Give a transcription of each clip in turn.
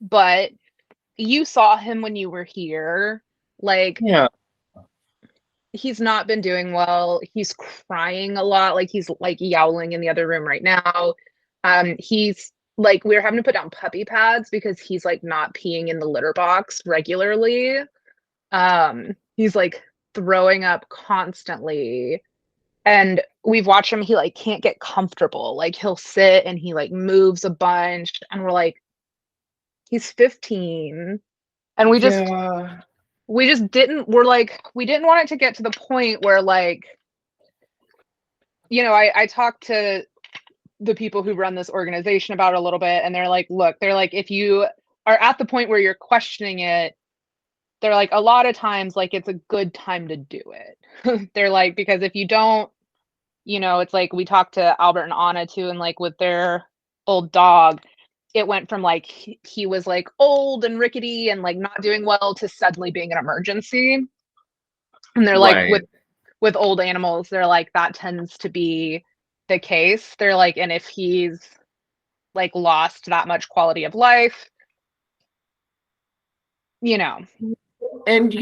but you saw him when you were here. Like, Yeah. he's not been doing well. He's crying a lot. Like, he's like yowling in the other room right now. He's like, we're having to put down puppy pads because he's like not peeing in the litter box regularly. He's like throwing up constantly. And we've watched him, he like can't get comfortable. Like, he'll sit and he like moves a bunch. And we're like, he's 15. And Yeah. we just didn't, we're like, we didn't want it to get to the point where like, I talked to the people who run this organization about it a little bit, and they're like, look, they're like, if you are at the point where you're questioning it, they're like, a lot of times, like, it's a good time to do it. They're like, because if you don't, it's like we talked to Albert and Anna too, and like with their old dog, it went from like he was like old and rickety and like not doing well to suddenly being an emergency. And they're like, Right. with old animals, they're like, that tends to be the case. They're like, and if he's like lost that much quality of life, you know. And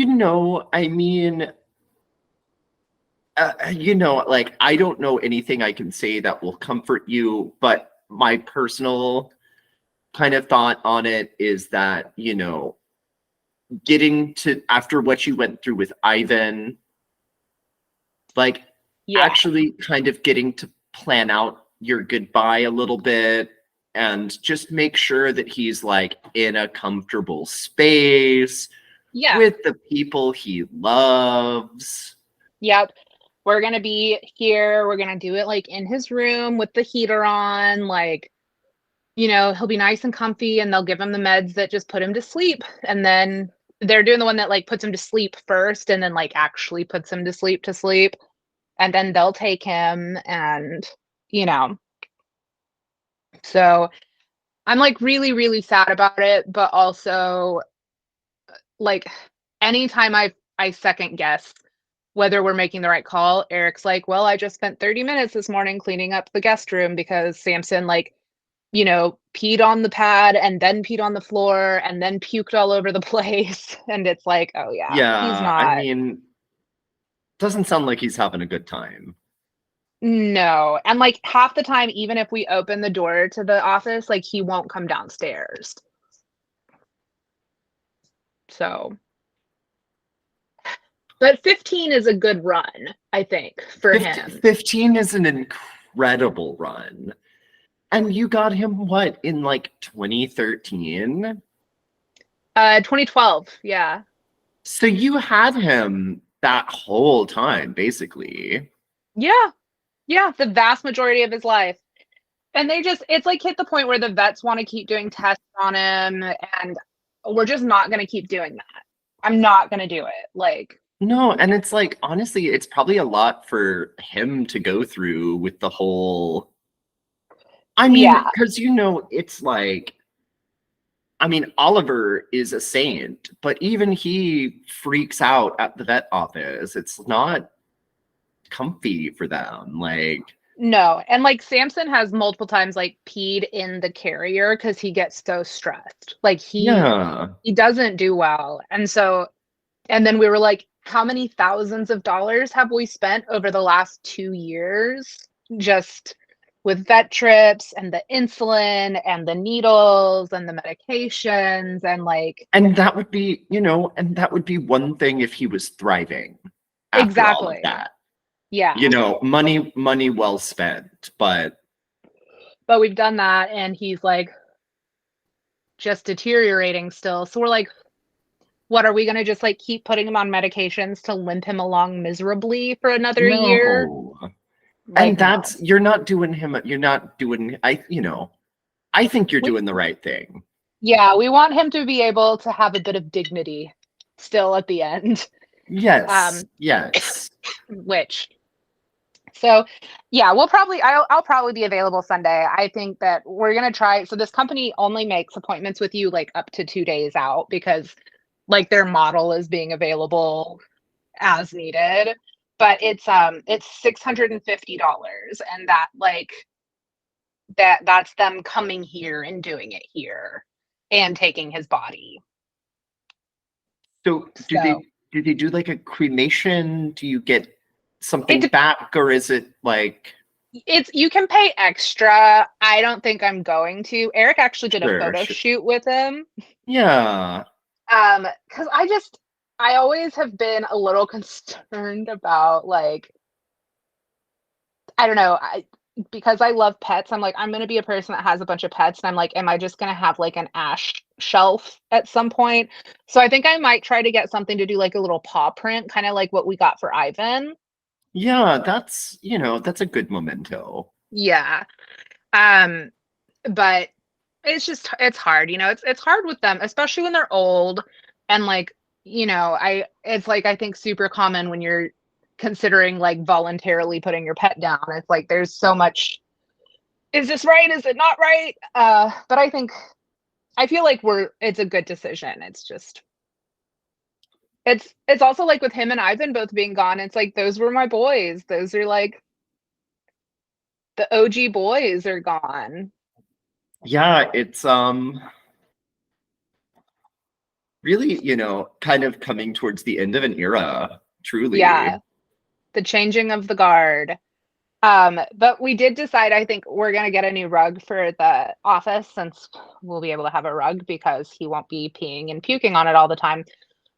I mean, like, I don't know anything I can say that will comfort you, but my personal kind of thought on it is that, getting to after what you went through with Ivan, like Yeah. actually kind of getting to plan out your goodbye a little bit and just make sure that he's like in a comfortable space Yeah. with the people he loves. Yep. We're going to be here. We're going to do it like in his room with the heater on. Like, he'll be nice and comfy, and they'll give him the meds that just put him to sleep. And then they're doing the one that like puts him to sleep first and then like actually puts him to sleep to sleep. And then they'll take him and, you know, so I'm like really, really sad about it, but also like anytime I second guess whether we're making the right call, Eric's like, well, I just spent 30 minutes this morning cleaning up the guest room because Samson like, peed on the pad and then peed on the floor and then puked all over the place. And it's like, oh yeah, he's Yeah, I not. mean, doesn't sound like he's having a good time. No. And like half the time, even if we open the door to the office, like he won't come downstairs. So, but 15 is a good run, I think, for 15, him. 15 is an incredible run. And you got him what in like 2013? 2012, yeah. So you had him that whole time, basically. Yeah. Yeah, the vast majority of his life. And it's like hit the point where the vets want to keep doing tests on him, and we're just not going to keep doing that. I'm not going to do it. Like, No, and it's like, honestly, it's probably a lot for him to go through with the whole. I mean, yeah, because it's like, I mean, Oliver is a saint, but even he freaks out at the vet office. It's not comfy for them. Like, no. And like Samson has multiple times like peed in the carrier because he gets so stressed. Like yeah. he doesn't do well. And then we were like, how many thousands of dollars have we spent over the last 2 years just with vet trips and the insulin and the needles and the medications and like, And that would be one thing if he was thriving after all of exactly. that. Yeah. Money well spent, but But we've done that and he's like just deteriorating still. So we're like, what are we going to just like keep putting him on medications to limp him along miserably for another year? no. Like, And no. you're not doing, I think you're We, doing the right thing. yeah, we want him to be able to have a bit of dignity still at the end. Yes, Um, yes. which so yeah, I'll probably be available Sunday. I think that we're gonna try. So this company only makes appointments with you like up to 2 days out because like their model is being available as needed. But it's $650, and that's them coming here and doing it here. and taking his body. So So do they do like a cremation? Do you get something it back, or is it like it's you can pay extra. I don't think I'm going to. Eric actually did a sure, photo sure. shoot with him. Yeah. Because I always have been a little concerned about like I don't know, because I love pets, I'm like, I'm gonna be a person that has a bunch of pets, and I'm like, am I just gonna have like an ash shelf at some point? So I think I might try to get something to do like a little paw print, kind of like what we got for Ivan. Yeah, that's, that's a good memento. Yeah. Um, but it's hard, it's hard with them, especially when they're old and like, I it's like I think super common when you're considering like voluntarily putting your pet down. It's like there's so much, is this right? Is it not right? But I feel like it's a good decision. It's just it's also like with him and Ivan both being gone, it's like those were my boys. Those are like the OG boys are gone. Yeah, it's really, kind of coming towards the end of an era, Yeah, truly. the changing of the guard. But we did decide, I think we're gonna get a new rug for the office since we'll be able to have a rug because he won't be peeing and puking on it all the time.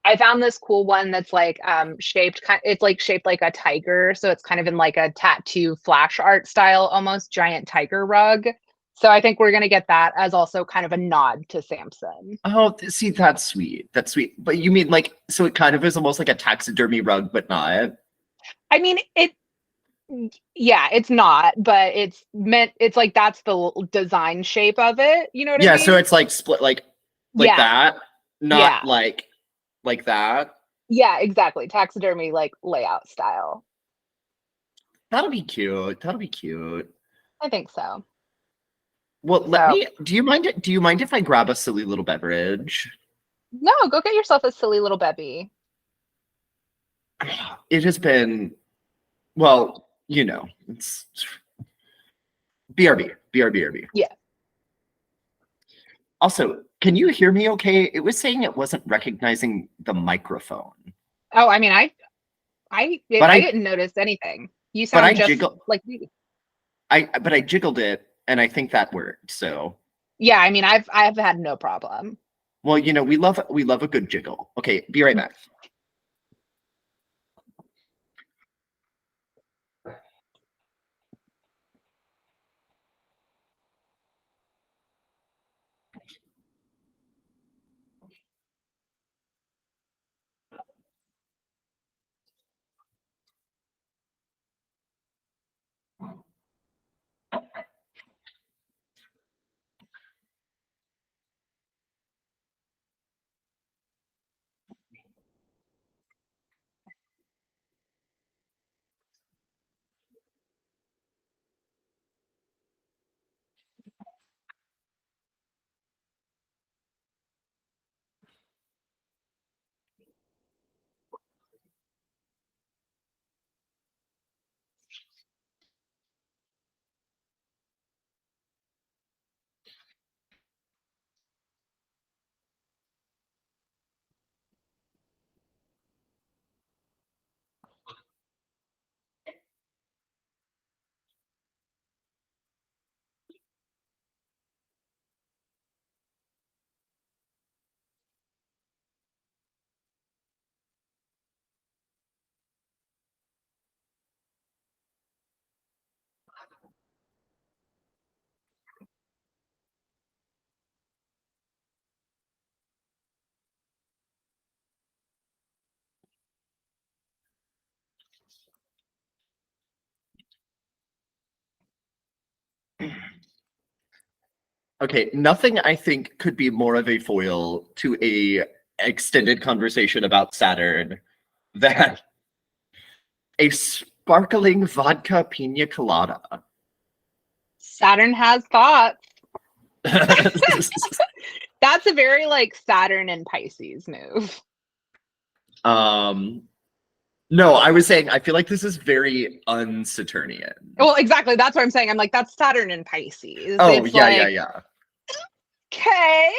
I found this cool one that's like it's like shaped like a tiger, so it's kind of in like a tattoo flash art style, almost giant tiger rug. So I think we're gonna get that as also kind of a nod to Samson. Oh, see, that's sweet. That's sweet. But you mean like, so it kind of is almost like a taxidermy rug, but not. I mean, yeah, it's not, but it's like that's the design shape of it. You know what I Yeah, so mean? it's like split like Yeah, that, not yeah, like that. yeah, exactly. Taxidermy like layout style. That'll be cute. That'll be cute. I think so. Well, So do you mind if I grab a silly little beverage? no, go get yourself a silly little bevy. It has been, well, it's BRB, BRB, BRB. Yeah. Also, can you hear me okay? It was saying it wasn't recognizing the microphone. Oh, I mean, But I I didn't notice anything. You but sound I just jiggle like me. I jiggled it and I think that worked. So, Yeah, I mean, I've had no problem. well, we love a good jiggle. Okay, be right back. Okay, nothing I think could be more of a foil to a extended conversation about Saturn than a sparkling vodka pina colada. Saturn has thoughts. That's a very like Saturn and Pisces move. um, no, I was saying I feel like this is very un-Saturnian. Well, exactly. That's what I'm saying. I'm like, that's Saturn and Pisces. Oh, It's yeah, yeah, like, yeah. okay.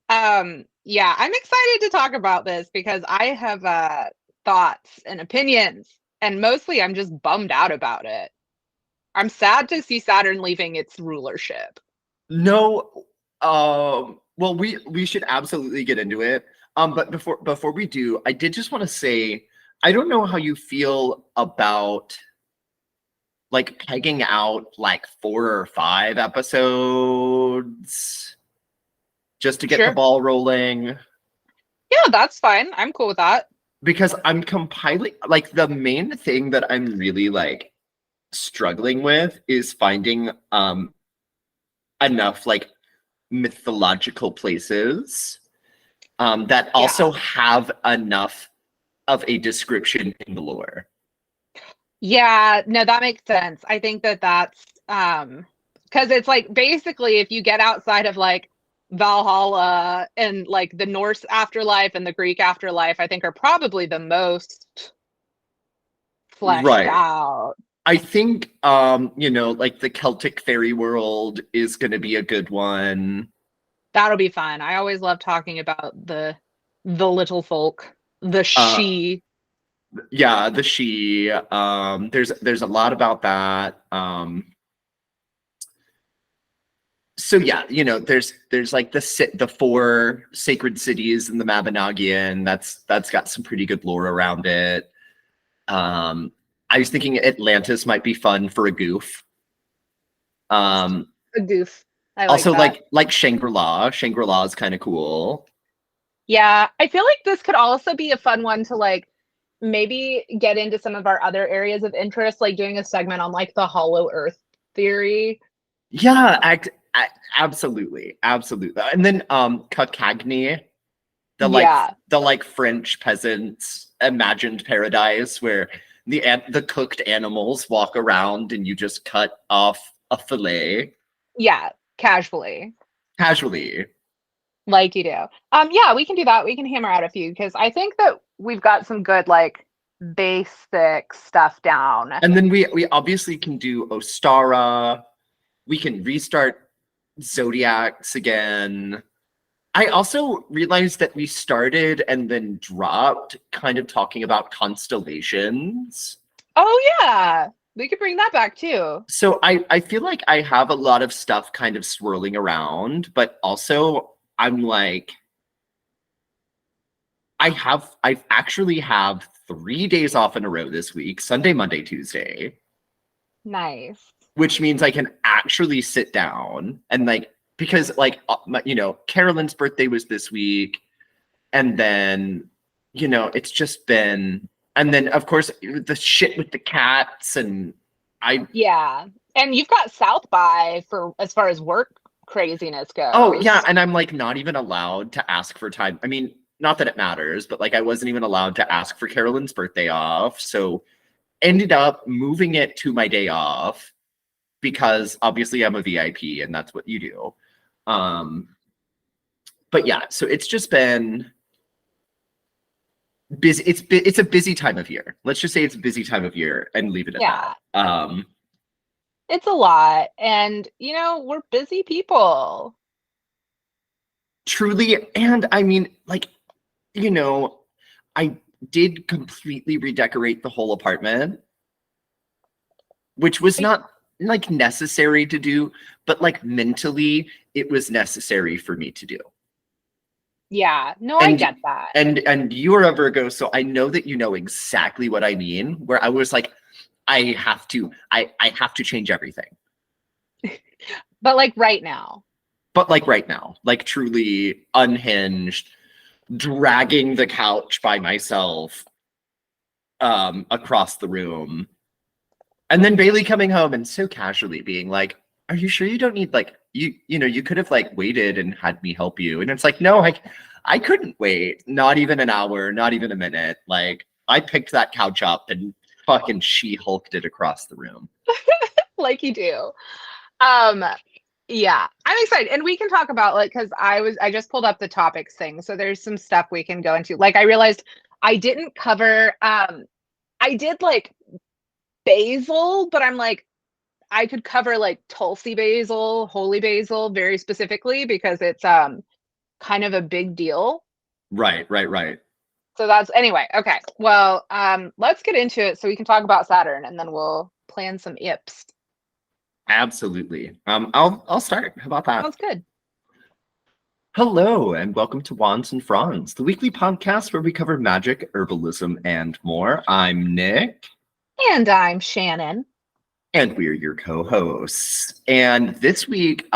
Yeah, I'm excited to talk about this because I have thoughts and opinions, and mostly I'm just bummed out about it. I'm sad to see Saturn leaving its rulership. No, well, we should absolutely get into it. But before we do, I did just want to say, I don't know how you feel about like pegging out like 4 or 5 episodes just to get the Sure. ball rolling. Yeah, that's fine. I'm cool with that. Because I'm compiling like the main thing that I'm really like struggling with is finding enough like mythological places that Yeah. also have enough of a description in the lore. Yeah, no, that makes sense. I think that that's because it's like basically if you get outside of like Valhalla and like the Norse afterlife and the Greek afterlife, I think are probably the most fleshed Right. out. I think like the Celtic fairy world is going to be a good one. That'll be fun. I always love talking about the little folk, the Uh she. yeah, the she there's a lot about that. So yeah, there's like the 4 sacred cities in the Mabinogion. That's got some pretty good lore around it. Um, I was thinking Atlantis might be fun for a goof. Um, A goof. I like also that. like Shangri-La. Shangri-La is kind of cool. Yeah, I feel like this could also be a fun one to like maybe get into some of our other areas of interest, like doing a segment on like the hollow earth theory. Yeah, absolutely, absolutely. And then Cacagni, Yeah. the like French peasants imagined paradise where the cooked animals walk around and you just cut off a fillet Yeah, casually. casually. Like you do. Yeah, we can do that. We can hammer out a few because I think that we've got some good like basic stuff down. And then we obviously can do Ostara. We can restart Zodiacs again. I also realized that we started and then dropped kind of talking about constellations. Oh yeah. We could bring that back too. So I feel like I have a lot of stuff kind of swirling around, but also I'm like I actually have 3 days off in a row this week, Sunday, Monday, Tuesday, Nice. which means I can actually sit down and like because like Carolyn's birthday was this week, and then it's just been, and then of course the shit with the cats, and I Yeah. And you've got South by for as far as work craziness oh yeah, goes. and I'm like not even allowed to ask for time. I mean, not that it matters, but like I wasn't even allowed to ask for Carolyn's birthday off, so ended up moving it to my day off because obviously I'm a VIP and that's what you do. Um, but yeah, so it's just been busy. It's a busy time of year. Let's just say it's a busy time of year and leave it at that. Yeah. It's a lot. And we're busy people. Truly, and I mean, like, you know, I did completely redecorate the whole apartment, which was not like necessary to do, but like mentally, it was necessary for me to do. Yeah. No, I And get that. and you are a Virgo, so I know that you know exactly what I mean. Where I was like, I have to change everything. But like right now. But like right now, like truly unhinged, dragging the couch by myself across the room. And then Bailey coming home and so casually being like, "Are you sure you don't need like you could have like waited and had me help you?" And it's like, "No, I couldn't wait. Not even an hour, not even a minute. Like I picked that couch up and fucking she-hulked it across the room." Like you do. Um, yeah, I'm excited. And we can talk about like because I just pulled up the topics thing. So there's some stuff we can go into. Like I realized I didn't cover I did like basil, but I'm like, I could cover like Tulsi basil, holy basil very specifically because it's kind of a big deal. Right, right, right. So that's anyway, okay. Well, let's get into it so we can talk about Saturn and then we'll plan some ips. Absolutely. I'll start. How about that? Sounds good. Hello, and welcome to Wands and Fronds, the weekly podcast where we cover magic, herbalism, and more. I'm Nick, And I'm Shannon. and we're your co-hosts. And this week,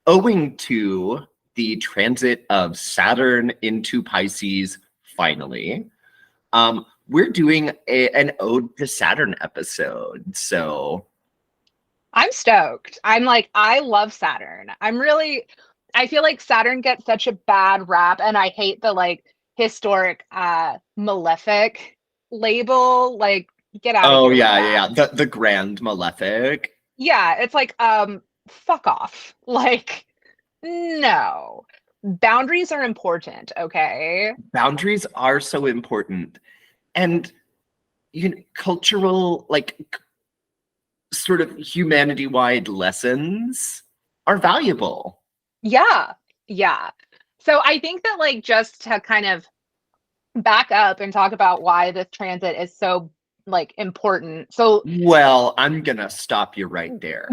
owing to the transit of Saturn into Pisces, finally, we're doing an ode to Saturn episode. So I'm stoked. I'm like, I love Saturn. I feel like Saturn gets such a bad rap, and I hate the like historic malefic label. Like, get out of oh here with yeah, yeah, that. yeah. The Grand Malefic. Yeah, it's like, fuck off. Like, no. Boundaries are important, okay? Boundaries are so important. And cultural, like sort of humanity-wide lessons are valuable. Yeah, yeah. So I think that like just to kind of back up and talk about why this transit is so like important. So Well, I'm gonna stop you right there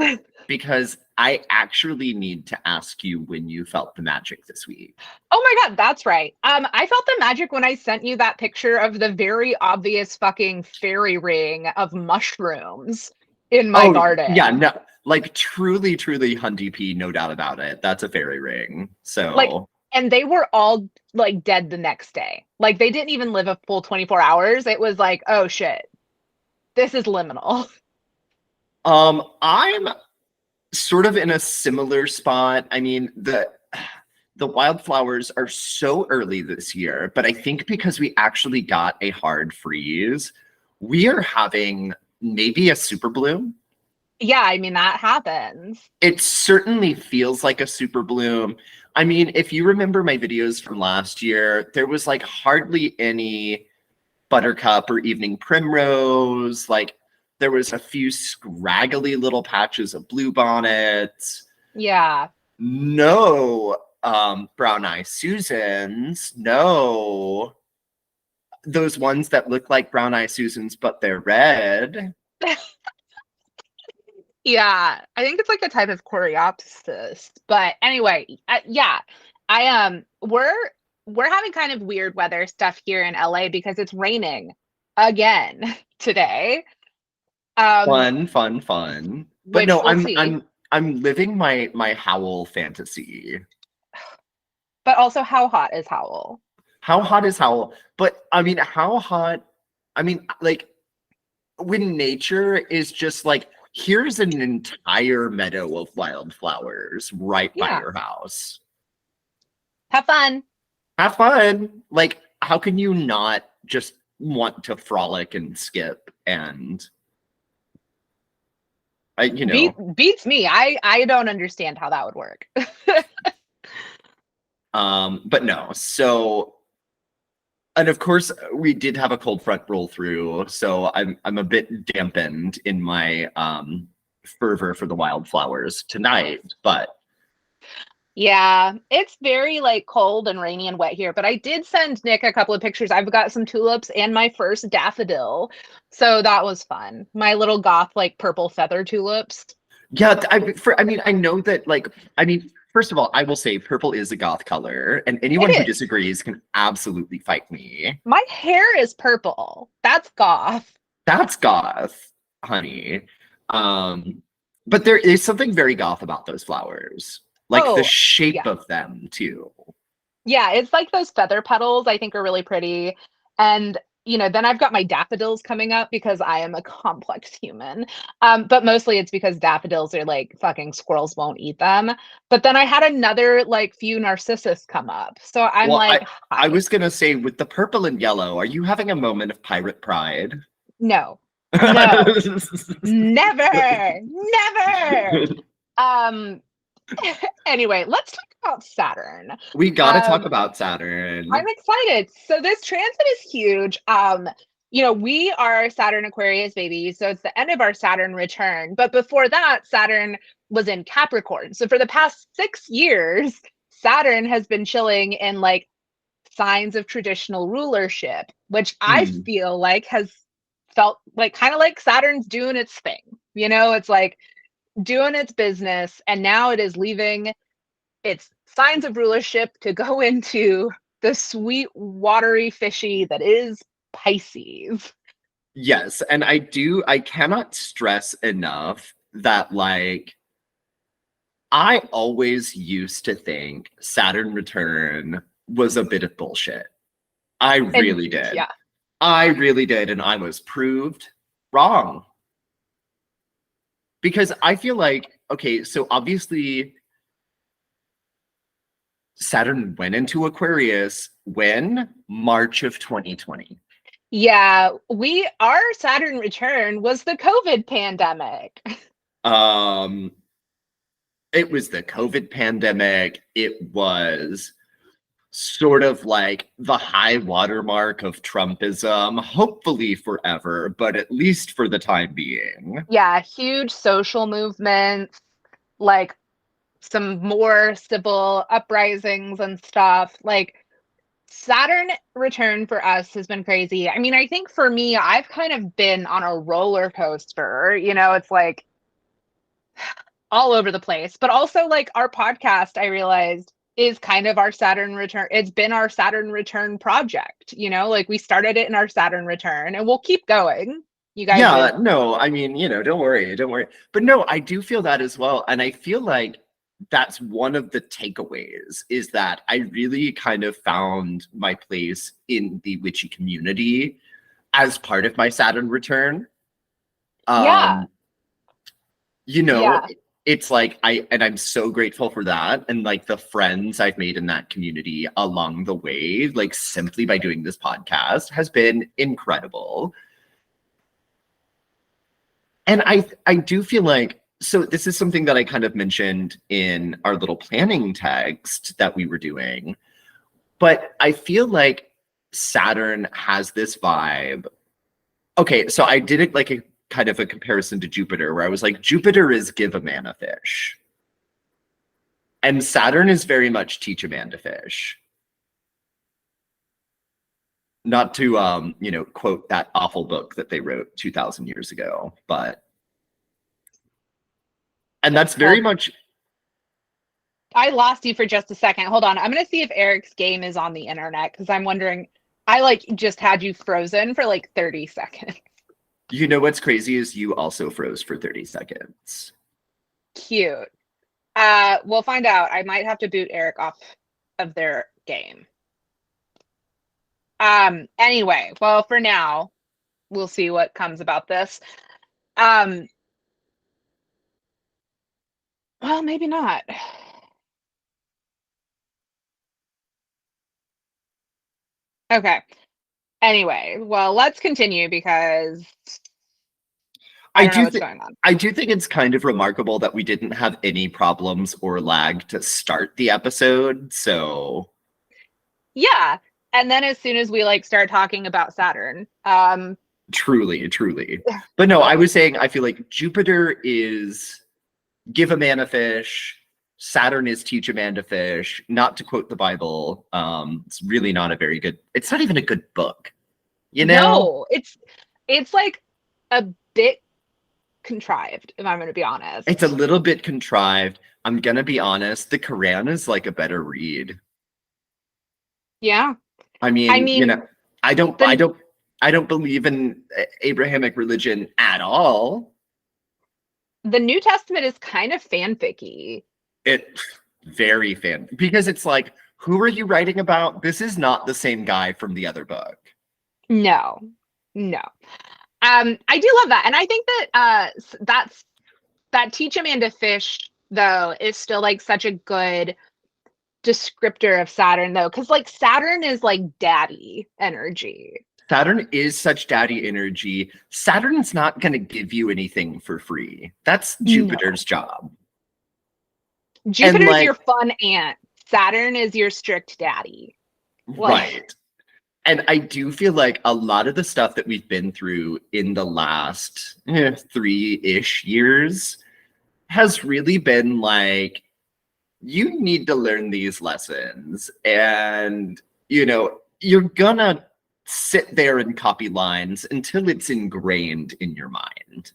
because I actually need to ask you when you felt the magic this week. oh my God, that's right. I felt the magic when I sent you that picture of the very obvious fucking fairy ring of mushrooms in my Oh, yeah, garden. no, like truly, truly Hundy P, no doubt about it. That's a fairy ring. Like, So, and they were all like dead the next day. Like they didn't even live a full 24 hours. It was like, oh shit, this is liminal. I'm sort of in a similar spot. I mean, the wildflowers are so early this year, but I think because we actually got a hard freeze, we are having maybe a super bloom. Yeah, I mean that happens. It certainly feels like a super bloom. I mean, if you remember my videos from last year, there was like hardly any buttercup or evening primrose. Like there was a few scraggly little patches of bluebonnets. Yeah. No brown eye Susans. No, those ones that look like brown eye Susans, but they're red. Yeah, I think it's like a type of coreopsis. But anyway, yeah, I we're having kind of weird weather stuff here in LA because it's raining again today. Um, Fun, fun, fun. But which no, we'll I'm see. I'm I'm living my Howl fantasy. But also, how hot is Howell? How hot is Howl? But I mean, how hot? I mean, like when nature is just like, here's an entire meadow of wildflowers right by Yeah, your house. have fun. Have fun. Like, how can you not just want to frolic and skip and I, you know, Beats me. I don't understand how that would work. but no. So, and of course, we did have a cold front roll through, so I'm a bit dampened in my fervor for the wildflowers tonight. But Yeah, it's very like cold and rainy and wet here, but I did send Nick a couple of pictures. I've got some tulips and my first daffodil. So that was fun. My little goth like purple feather tulips. yeah, I mean, I know that, like, I mean, first of all, I will say purple is a goth color, and anyone who It is. disagrees can absolutely fight me. My hair is purple. That's goth. That's goth, honey. Um, but there is something very goth about those flowers, like the Oh, shape yeah. of them too. Yeah, it's like those feather petals I think are really pretty. And then I've got my daffodils coming up because I am a complex human. But mostly it's because daffodils are like fucking squirrels won't eat them. But then I had another like few narcissus come up. So I'm Well, like, I hi. was gonna say with the purple and yellow, are you having a moment of pirate pride? No, no, never, never. Um, anyway, let's talk about Saturn. We got to talk Um, about I'm Saturn. excited. So this transit is huge. we are Saturn Aquarius babies, so it's the end of our Saturn return. But before that, Saturn was in Capricorn. So for the past 6 years, Saturn has been chilling in like signs of traditional rulership, which I Hmm. feel like has felt like kind of like Saturn's doing its thing. It's like doing its business, and now it is leaving its signs of rulership to go into the sweet, watery, fishy that is Pisces. Yes, and I cannot stress enough that like I always used to think Saturn return was a bit of bullshit. I And really did. yeah, I really did, and I was proved wrong. Because I feel like, okay, so obviously Saturn went into Aquarius when? March of 2020. yeah, our Saturn return was the COVID pandemic. Um, it was the COVID pandemic. It was sort of like the high watermark of Trumpism, hopefully forever, but at least for the time being. Yeah, huge social movements, like some more civil uprisings and stuff. Like Saturn return for us has been crazy. I mean, I think for me, I've kind of been on a roller coaster. It's like all over the place. But also, like our podcast, I realized is kind of our Saturn return. It's been our Saturn return project. Like we started it in our Saturn return, and we'll keep going. You guys Yeah, have no, I mean, don't worry, don't worry. But no, I do feel that as well. And I feel like that's one of the takeaways is that I really kind of found my place in the witchy community as part of my Saturn return. yeah, Um, you know, yeah. it's like I'm so grateful for that. And like the friends I've made in that community along the way, like simply by doing this podcast has been incredible. And I do feel like so this is something that I kind of mentioned in our little planning text that we were doing, but I feel like Saturn has this vibe. Okay, so I did it like a kind of a comparison to Jupiter where I was like Jupiter is give a man a fish. And Saturn is very much teach a man to fish. Not to quote that awful book that they wrote 2000 years ago, but and that's very Hold much I lost you for just a second. Hold on. I'm going to see if Eric's game is on the internet because I'm wondering. I like just had you frozen for like 30 seconds. what's crazy is you also froze for 30 seconds. Cute. We'll find out. I might have to boot Eric off of their game. Anyway, well, for now, we'll see what comes about this. Um, well, maybe not. Okay. Anyway, well, let's continue because I I don't know do what's think going on. I do think it's kind of remarkable that we didn't have any problems or lag to start the episode. So Yeah. And then as soon as we like start talking about Saturn, truly, truly. But no, I was saying I feel like Jupiter is give a man a fish. Saturn is teach a man to fish. Not to quote the Bible. It's really not a very good, it's not even a good book, you know? no, it's like a bit contrived, if I'm going to be It's a honest. little bit contrived. I'm gonna be honest, the Quran is like a better read. Yeah. I I mean, mean, I don't, I the don't, I don't believe in Abrahamic religion at all. the New Testament is kind of fanficky. It very fan because it's like, who are you writing about? This is not the same guy from the other book. No. No. I do love that. And I think that that teach a man to fish though is still like such a good descriptor of Saturn though, because like Saturn is like daddy energy. Saturn is such daddy energy. Saturn's not going to give you anything for free. That's No. Jupiter's job. And Jupiter's your like, fun aunt. Saturn is your strict daddy. Like right. And I do feel like a lot of the stuff that we've been through in the last 3-ish years has really been like, you need to learn these lessons. And, you're gonna sit there and copy lines until it's ingrained in your mind.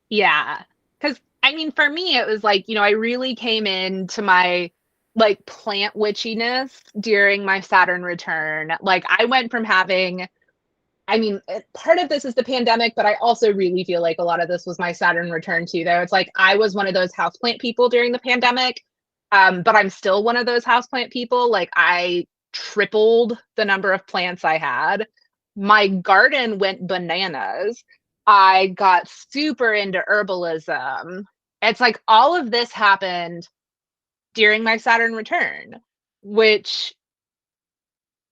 Yeah. Because, I mean, for me, it was like, I really came into my like plant witchiness during my Saturn return. Like, I went from having, I mean, part of this is the pandemic, but I also really feel like a lot of this was my Saturn return too, though. It's like I was one of those houseplant people during the pandemic, but I'm still one of those houseplant people. Like, I tripled the number of plants I had. My garden went bananas. I got super into herbalism. It's like all of this happened during my Saturn return, which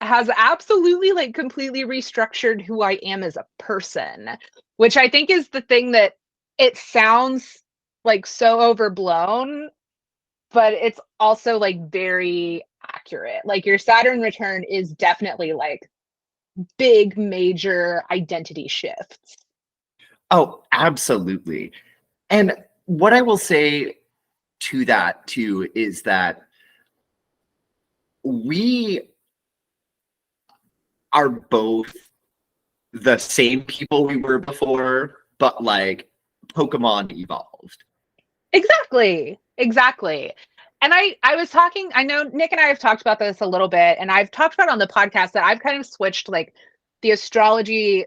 has absolutely like completely restructured who I am as a person, which I think is the thing that it sounds like so overblown, but it's also like very accurate. Like your Saturn return is definitely like big major identity shifts. Oh, absolutely. And what I will say to that too is that we are both the same people we were before, but like Pokemon evolved. Exactly. Exactly. And I was talking, I know Nick and I have talked about this a little bit, and I've talked about on the podcast that I've kind of switched like the astrology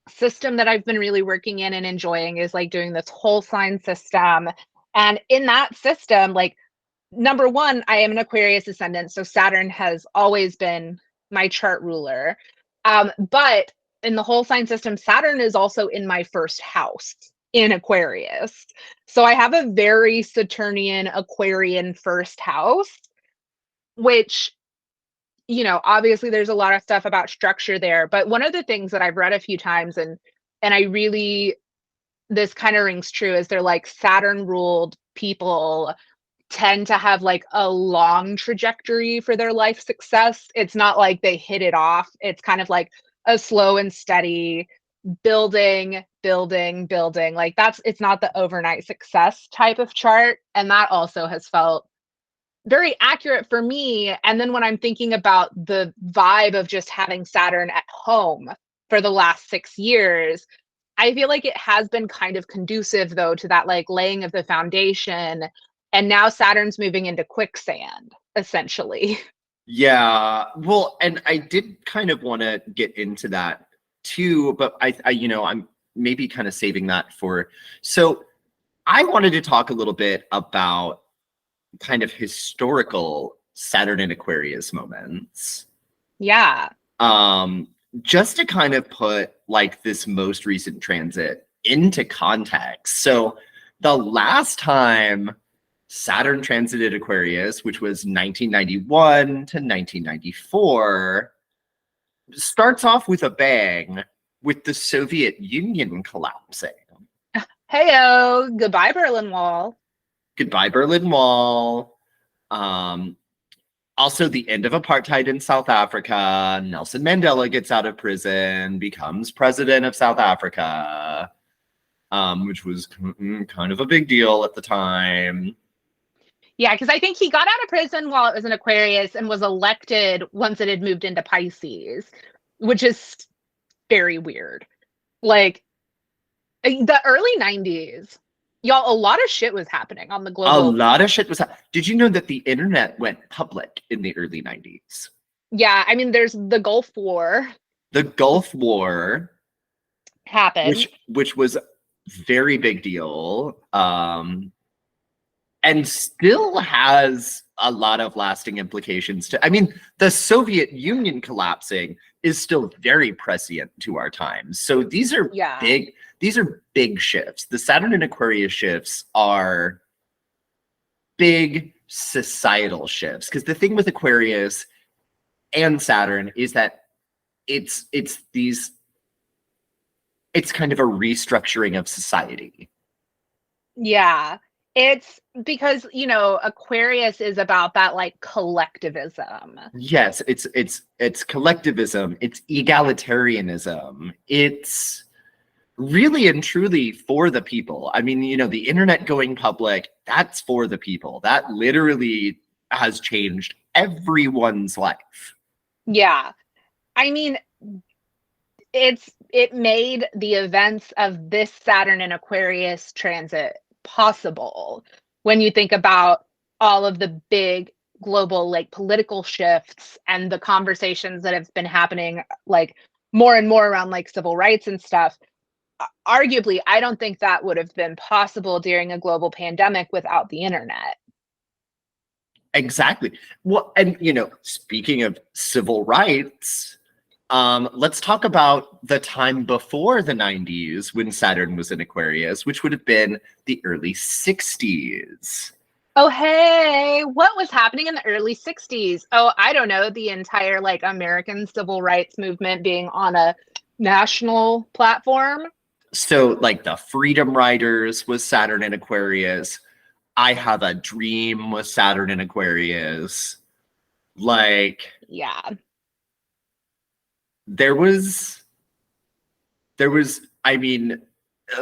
system that I've been really working in and enjoying is like doing this whole sign system. And in that system, like number one, I am an Aquarius ascendant, so Saturn has always been my chart ruler. But in the whole sign system, Saturn is also in my first house in Aquarius. So I have a very Saturnian Aquarian first house, which, obviously there's a lot of stuff about structure there. But one of the things that I've read a few times and I really this kind of rings true is they're like Saturn ruled people tend to have like a long trajectory for their life success. It's not like they hit it off. It's kind of like a slow and steady building, building, building. Like it's not the overnight success type of chart. And that also has felt very accurate for me. And then when I'm thinking about the vibe of just having Saturn at home for the last 6 years, I feel like it has been kind of conducive though to that like laying of the foundation. And now Saturn's moving into quicksand, essentially. Yeah, well, and I did kind of want to get into that too, but I'm maybe kind of saving that for. So I wanted to talk a little bit about kind of historical Saturn and Aquarius moments. Yeah. Just to kind of put like this most recent transit into context. So the last time Saturn transited Aquarius, which was 1991 to 1994, starts off with a bang with the Soviet Union collapsing. Heyo, goodbye, Berlin Wall. Goodbye, Berlin Wall. Also, the end of apartheid in South Africa. Nelson Mandela gets out of prison, becomes president of South Africa, which was kind of a big deal at the time. Yeah, because I think he got out of prison while it was in Aquarius and was elected once it had moved into Pisces, which is very weird. Like the early 90s, y'all, a lot of shit was happening on the A global. lot of shit was. Did you know that the internet went public in the early 90s? Yeah, I mean, there's the Gulf War The Gulf War, happened. which was very big deal, and still has a lot of lasting implications to. I mean, the Soviet Union collapsing is still very prescient to our times. So these are Yeah. big shifts. The Saturn and Aquarius shifts are big societal shifts, because the thing with Aquarius and Saturn is that it's kind of a restructuring of society. Yeah. It's because, Aquarius is about that like collectivism. Yes, it's collectivism, it's egalitarianism, it's really and truly for the people. I mean, the internet going public, that's for the people. That literally has changed everyone's life. Yeah. I mean, it made the events of this Saturn and Aquarius transit possible when you think about all of the big global like political shifts and the conversations that have been happening like more and more around like civil rights and stuff. Arguably, I don't think that would have been possible during a global pandemic without the internet. Exactly. Well, and speaking of civil rights, let's talk about the time before the 90s when Saturn was in Aquarius, which would have been the early 60s. Oh, hey, what was happening in the early 60s? Oh, I don't know, the entire like American civil rights movement being on a national platform. So, like the Freedom Riders was Saturn in Aquarius. I Have a Dream was Saturn in Aquarius. Like, Yeah. there was, I mean,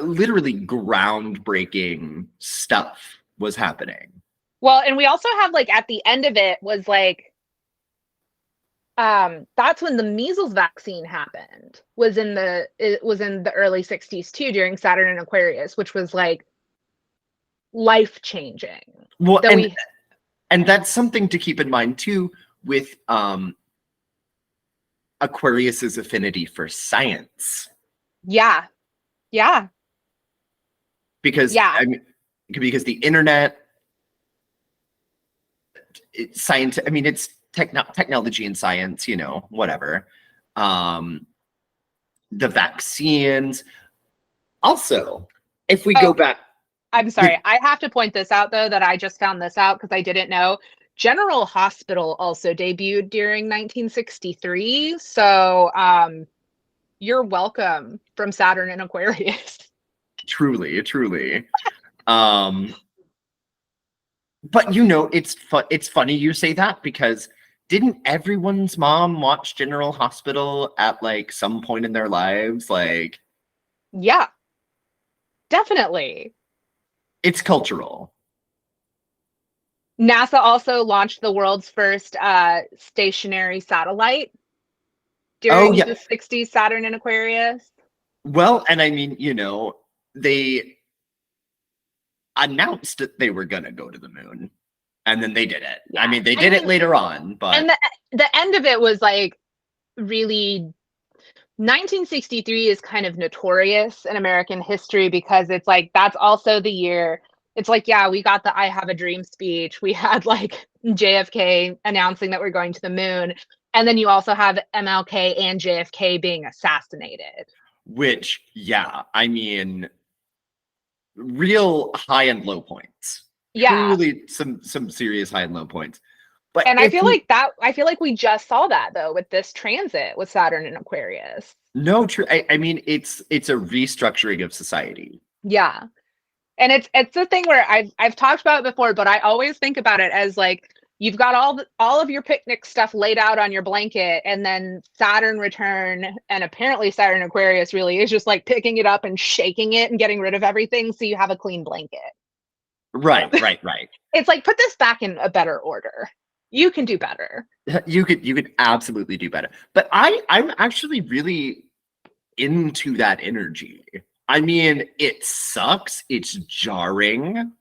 literally groundbreaking stuff was happening. Well, and we also have like at the end of it was like that's when the measles vaccine happened. It was in the early 60s too during Saturn and Aquarius, which was like life changing. Well, That we and that's something to keep in mind too with Aquarius's affinity for science. Yeah. Yeah. Because Yeah. I mean, because the internet, science, I mean, it's technology and science, whatever. Um, the vaccines. Also, if we go Oh, back, I'm sorry. I have to point this out though that I just found this out because I didn't know. General Hospital also debuted during 1963. So, you're welcome from Saturn and Aquarius. truly, truly. Um, but it's funny you say that because didn't everyone's mom watch General Hospital at like some point in their lives? Like, Yeah, definitely. it's cultural. NASA also launched the world's first stationary satellite Oh during yeah. the 60s, Saturn and Aquarius. Well, and I mean, they announced that they were gonna go to the moon, and then they did it. I Yeah. mean, they did it later on, And but the end of it was like really 1963 is kind of notorious in American history because it's like that's also the year. It's like, yeah, we got the I Have a Dream speech. We had like JFK announcing that we're going to the moon. And then you also have MLK and JFK being assassinated. which, yeah, I mean, real high and low points. Yeah. Truly, some serious high and low points. But And I feel like we just saw that though with this transit with Saturn and Aquarius. no, true. I mean, it's a restructuring of society. Yeah. And it's the thing where I've talked about it before, but I always think about it as like you've got all of your picnic stuff laid out on your blanket, and then Saturn return, and apparently Saturn Aquarius really is just like picking it up and shaking it and getting rid of everything so you have a clean blanket. Right, right, right. It's like put this back in a better order. You can do better. You could absolutely do better. But I'm actually really into that energy. I mean, it sucks, it's jarring,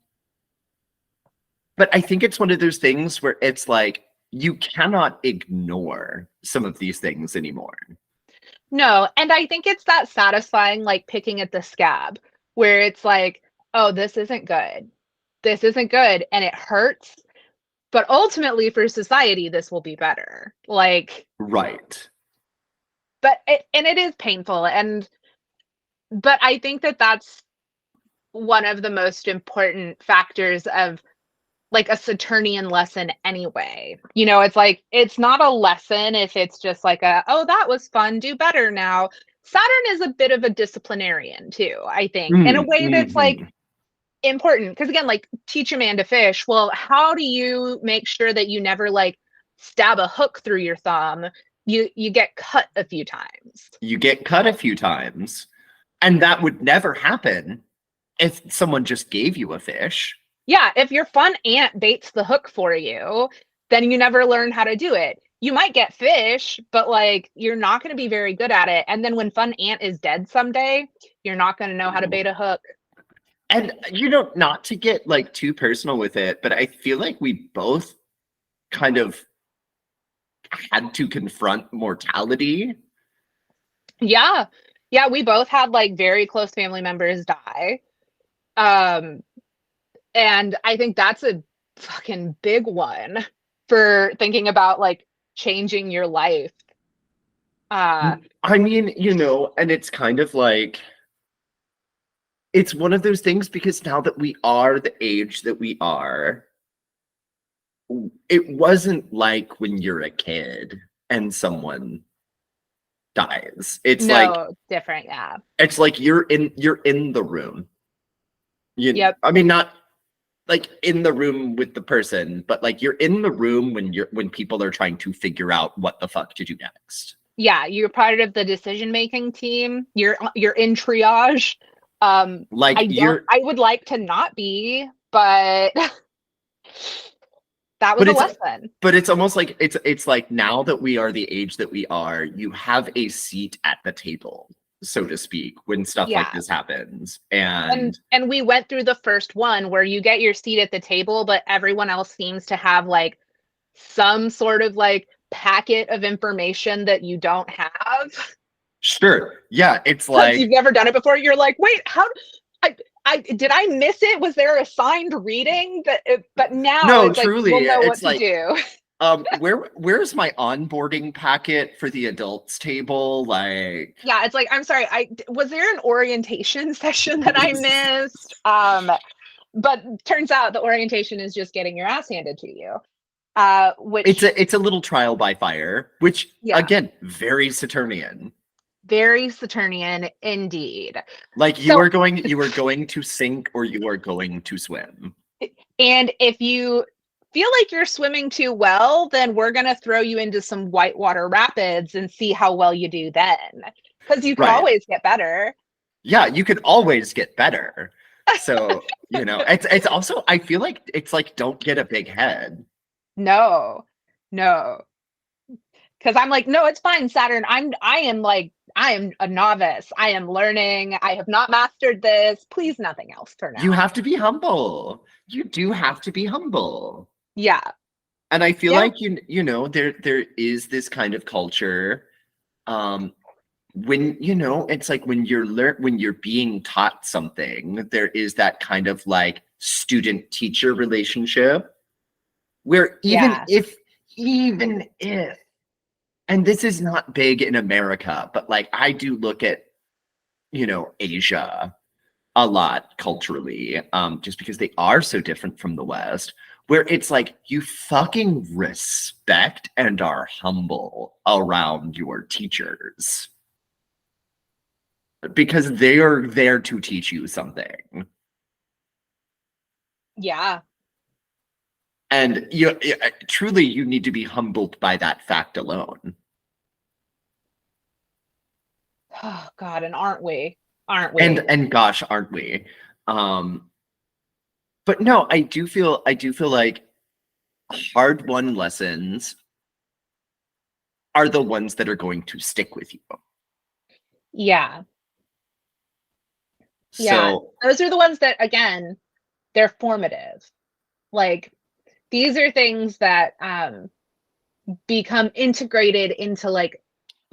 but I think it's one of those things where it's like you cannot ignore some of these things anymore. No, and I think it's that satisfying like picking at the scab where it's like, oh, this isn't good. This isn't good and it hurts, but ultimately for society this will be better. Like, Right. and it is painful, and but I think that that's one of the most important factors of like a Saturnian lesson anyway. It's like it's not a lesson if it's just like oh, that was fun, do better now. Saturn is a bit of a disciplinarian too, I think, in a way that's like Mm-hmm. important because again, like teach a man to fish. Well, how do you make sure that you never like stab a hook through your thumb? You get cut a few times. You get cut a few times, and that would never happen if someone just gave you a fish. Yeah, if your fun aunt baits the hook for you, then you never learn how to do it. You might get fish, but like you're not going to be very good at it. And then when fun aunt is dead someday, you're not going to know how to bait a hook. And not to get like too personal with it, but I feel like we both kind of had to confront mortality. Yeah. Yeah, we both had like very close family members die. Um and I think that's a fucking big one for thinking about like changing your life. Uh I mean, and it's kind of like it's one of those things because now that we are the age that we are, it wasn't like when you're a kid and someone dies. no, different, yeah. It's like you're in the room. Yep. I mean, not like in the room with the person, but like you're in the room when people are trying to figure out what the fuck to do next. Yeah, you're part of the decision making team. You're in triage. Like I would like to not be, but that was but a it's lesson. but it's almost like it's like now that we are the age that we are, you have a seat at the table, so to speak, when stuff like Yeah. this happens. And we went through the first one where you get your seat at the table, but everyone else seems to have like some sort of like packet of information that you don't have. Sure, yeah, it's Because you've like never done it before. You're like, wait, how I did I miss it? Was there a signed reading? But now no, it's like we'll truly, know what it's to like do. where's my onboarding packet for the adults table? Like, Yeah, it's like I'm sorry. I was there an orientation session that I missed? But turns out the orientation is just getting your ass handed to you. it's Which a little trial by fire, which yeah, again, very Saturnian. very Saturnian indeed. Like So you are going to sink or you are going to swim. and if you feel like you're swimming too well, then we're going to throw you into some whitewater rapids and see how well you do then. Because you could Right. always get better. Yeah, you could always get better. So, it's also I feel like it's like don't get a big head. No, no. Because I'm like, no, it's fine, Saturn. I am a novice. I am learning. I have not mastered this. Please, nothing else for You now. have to be humble. You do have to be humble. Yeah. And I feel Yeah. like there is this kind of culture when it's like when you're being taught something, there is that kind of like student teacher relationship where Yeah. even if and this is not big in America, but like I do look at Asia a lot culturally, just because they are so different from the West, where it's like you fucking respect and are humble around your teachers because they are there to teach you something. Yeah. And truly, you need to be humbled by that fact alone. Oh God, and aren't we? Aren't we? And gosh, aren't we? Um, but no, I do feel like hard-won lessons are the ones that are going to stick with you. Yeah. Yeah. So Those are the ones that again, they're formative. Like these are things that become integrated into like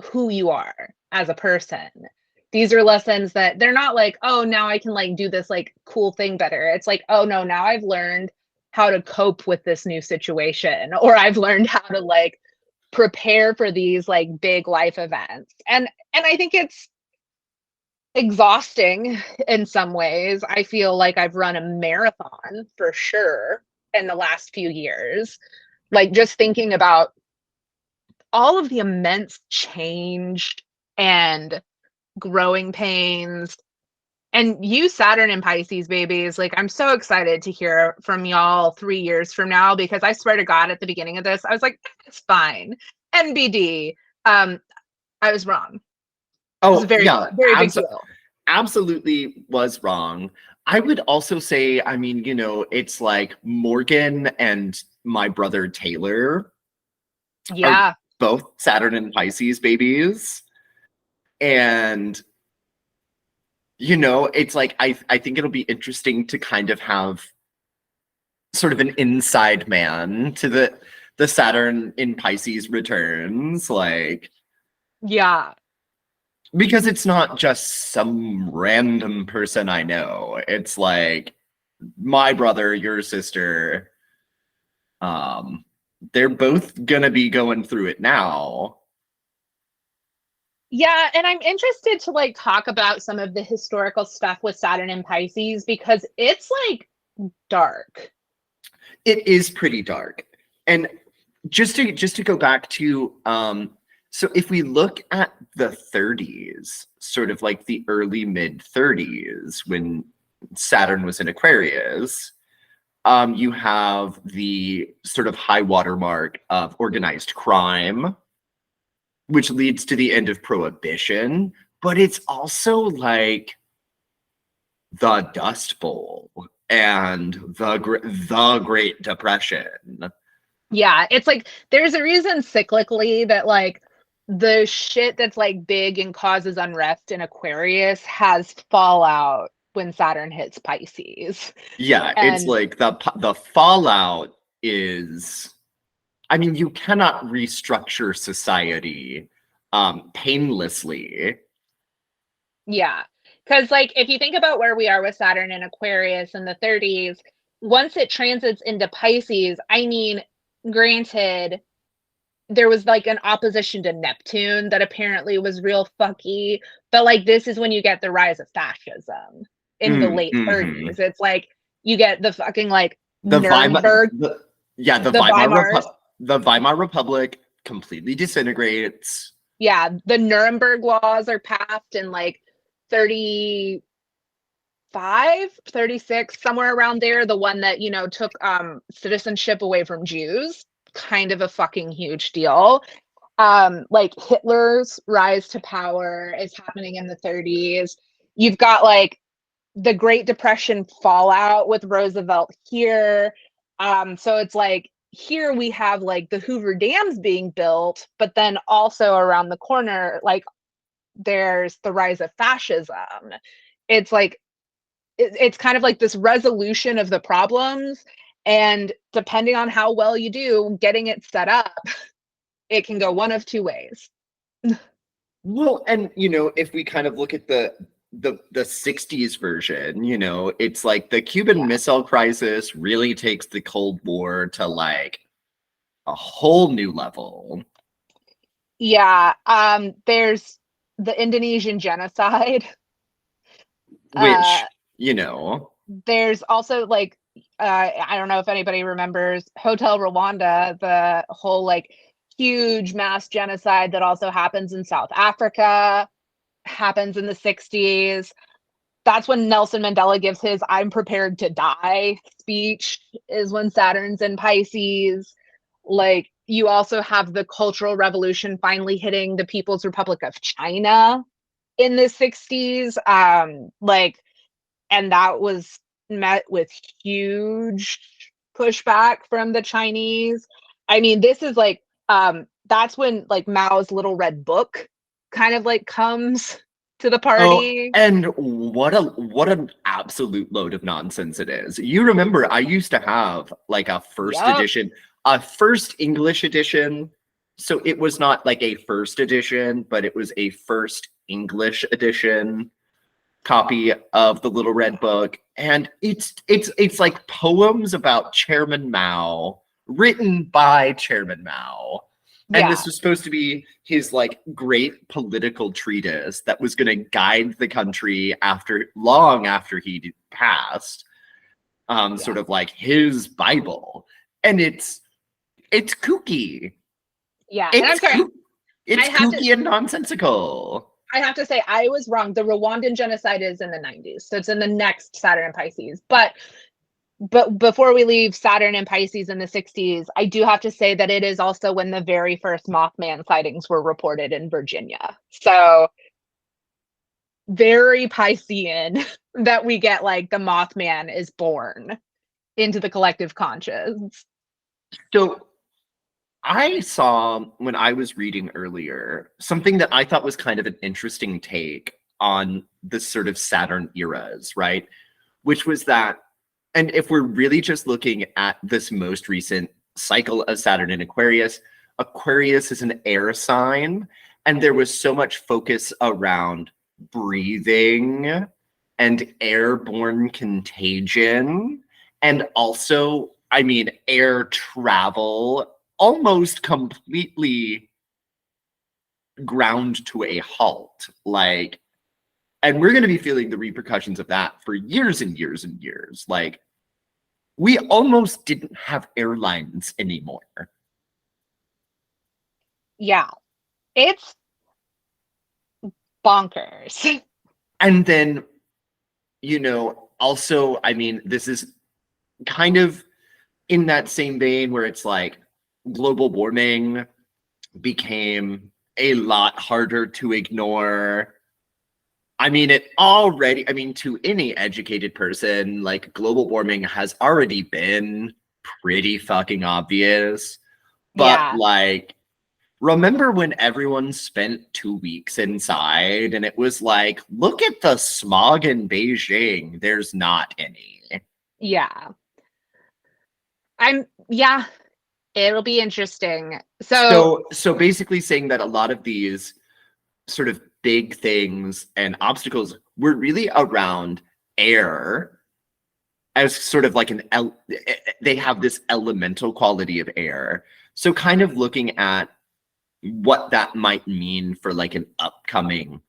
who you are as a person. These are lessons that they're not like, oh, now I can like do this like cool thing better. It's like, oh no, now I've learned how to cope with this new situation, or I've learned how to like prepare for these like big life events. And I think it's exhausting in some ways. I feel like I've run a marathon for sure in the last few years. Like just thinking about all of the immense change and growing pains And you Saturn and Pisces babies, like I'm so excited to hear from y'all 3 years from now, because I swear to God, at the beginning of this, I was like, it's fine. NBD. I was wrong. It was a Oh, very, yeah, very big deal. absolutely was wrong. I would also say, I mean, it's like Morgan and my brother Taylor are Yeah. both Saturn and Pisces babies. And, it's like I think it'll be interesting to kind of have sort of an inside man to the Saturn in Pisces returns, like, Yeah. because it's not just some random person I know. It's like my brother, your sister, um, they're both gonna be going through it now. Yeah, and I'm interested to like talk about some of the historical stuff with Saturn and Pisces, because it's like dark. It is pretty dark. And just to go back to so if we look at the 30s, sort of like the early mid 30s when Saturn was in Aquarius, you have the sort of high watermark of organized crime, which leads to the end of prohibition, but it's also like the Dust Bowl and the Great Depression. Yeah, it's like there's a reason cyclically that like the shit that's like big and causes unrest in Aquarius has fallout when Saturn hits Pisces. Yeah, it's And like the fallout is, I mean, you cannot restructure society painlessly. yeah, because like if you think about where we are with Saturn and Aquarius in the 30s, once it transits into Pisces, I mean, granted, there was like an opposition to Neptune that apparently was real fucky, but like this is when you get the rise of fascism in the late Mm-hmm. 30s. It's like you get the fucking like The Weimar, Nuremberg, the the Weimars, The Weimar Republic completely disintegrates. yeah, the Nuremberg laws are passed in like 35, 36, somewhere around there. The one that, took citizenship away from Jews, kind of a fucking huge deal. Like Hitler's rise to power is happening in the 30s. You've got like the Great Depression fallout with Roosevelt here. So it's like here we have like the Hoover Dams being built, but then also around the corner, like there's the rise of fascism. It's like it's kind of like this resolution of the problems, and depending on how well you do getting it set up, it can go one of two ways. Well, and if we kind of look at the 60s version, it's like the Cuban Yeah. Missile Crisis really takes the Cold War to like a whole new level. Yeah, there's the Indonesian genocide. Uh, Which, you know, there's also like I don't know if anybody remembers Hotel Rwanda, the whole like huge mass genocide that also happens in South Africa, happens in the 60s. That's when Nelson Mandela gives his "I'm prepared to die" speech, is when Saturn's in Pisces. Like you also have the Cultural Revolution finally hitting the People's Republic of China in the 60s. Like, and that was met with huge pushback from the Chinese. I mean, this is like that's when like Mao's Little Red Book kind of like comes to the oh, party. and what an absolute load of nonsense it is. You remember I used to have like Yep. a first English edition. So it was not like a first edition, but it was a first English edition copy of the Little Red Book, and it's like poems about Chairman Mao, written by Chairman Mao. And this Yeah. was supposed to be his like great political treatise that was going to guide the country after long after he passed, sort Yeah. of like his Bible. And it's kooky. Yeah. And I'm It's sorry, koo- I it's have to kooky and nonsensical. I have to say I was wrong. The Rwandan genocide is in the 90s, so it's in the next Saturn and Pisces. But before we leave Saturn and Pisces in the 60s, I do have to say that it is also when the very first Mothman sightings were reported in Virginia. So very Piscean that we get like the Mothman is born into the collective conscious. So I saw when I was reading earlier something that I thought was kind of an interesting take on the sort of Saturn eras, right? Which was that, and if we're really just looking at this most recent cycle of Saturn in Aquarius, Aquarius is an air sign, and there was so much focus around breathing and airborne contagion, and also, I mean, air travel almost completely ground to a halt. Like, and we're going to be feeling the repercussions of that for years and years and years. Like, we almost didn't have airlines anymore. Yeah, it's bonkers. And then, also, I mean, this is kind of in that same vein where it's like global warming became a lot harder to ignore. I mean, to any educated person, like global warming has already been pretty fucking obvious. But Yeah, like, remember when everyone spent 2 weeks inside and it was like, look at the smog in Beijing. There's not any. yeah. Yeah, it'll be interesting. So, So basically saying that a lot of these sort of big things and obstacles were really around air as sort of like they have this elemental quality of air. So kind of looking at what that might mean for like an upcoming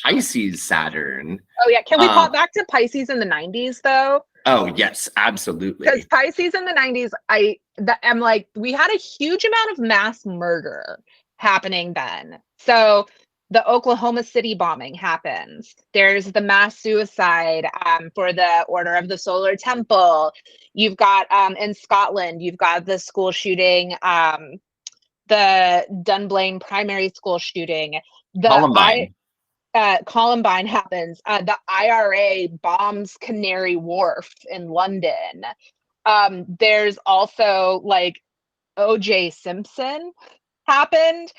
Pisces Saturn. oh yeah, can we Uh, pop back to Pisces in the 90s though? oh yes, Because absolutely. Pisces in the 90s, I'm like, we had a huge amount of mass murder happening then. So the Oklahoma City bombing happens. There's the mass suicide for the Order of the Solar Temple. You've got in Scotland, you've got the school shooting, the Dunblane primary school shooting. The I Columbine. Columbine happens. The IRA bombs Canary Wharf in London. There's also like OJ Simpson happened.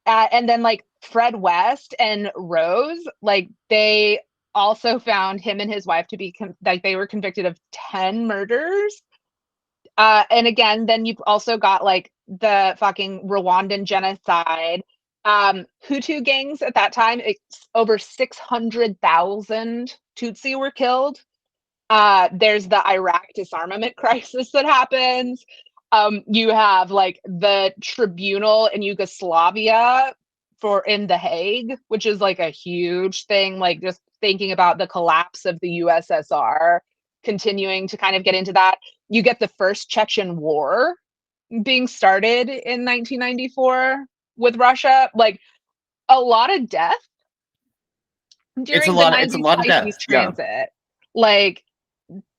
And then like Fred West and Rose, like they also found him and his wife to be like they were convicted of 10 murders. And again, then you've also got like the fucking Rwandan genocide. Hutu gangs at that time, it's over 600,000 Tutsi were killed. There's the Iraq disarmament crisis that happens. You have like the tribunal in Yugoslavia for in The Hague, which is like a huge thing, like just thinking about the collapse of the USSR, continuing to kind of get into that. You get the first Chechen war being started in 1994 with Russia, like a lot of death during the It's a 90s lot of Pisces death. Yeah. transit. Like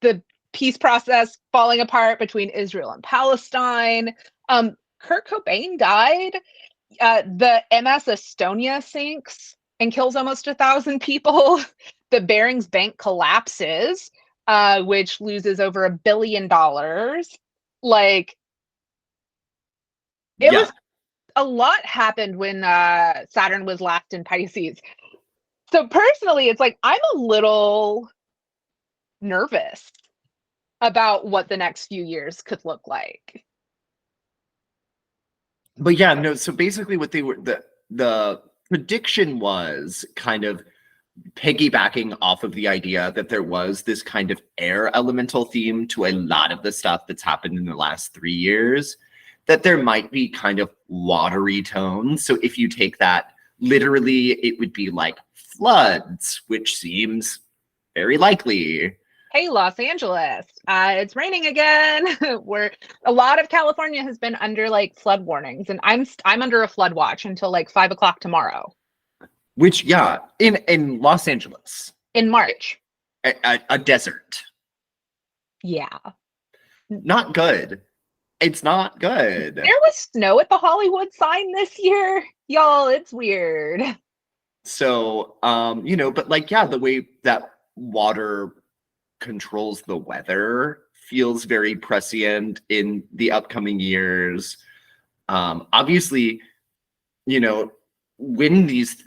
the peace process falling apart between Israel and Palestine. Kurt Cobain died. The MS Estonia sinks and kills almost 1,000 people. The Barings Bank collapses, which loses over $1 billion. Like it Yeah. was a lot happened when Saturn was last in Pisces. So personally, it's like I'm a little nervous about what the next few years could look like. But yeah, no, so basically what they were the prediction was kind of piggybacking off of the idea that there was this kind of air elemental theme to a lot of the stuff that's happened in the last 3 years, that there might be kind of watery tones. So if you take that literally, it would be like floods, which seems very likely. Hey, Los Angeles, it's raining again. Where a lot of California has been under like flood warnings, and I'm under a flood watch until like 5 o'clock tomorrow. Which, yeah, in Los Angeles, in March. a desert. Yeah. Not good. It's not good. There was snow at the Hollywood sign this year. Y'all, it's weird. So, but like, yeah, the way that water controls the weather feels very prescient in the upcoming years. Obviously, you know, when these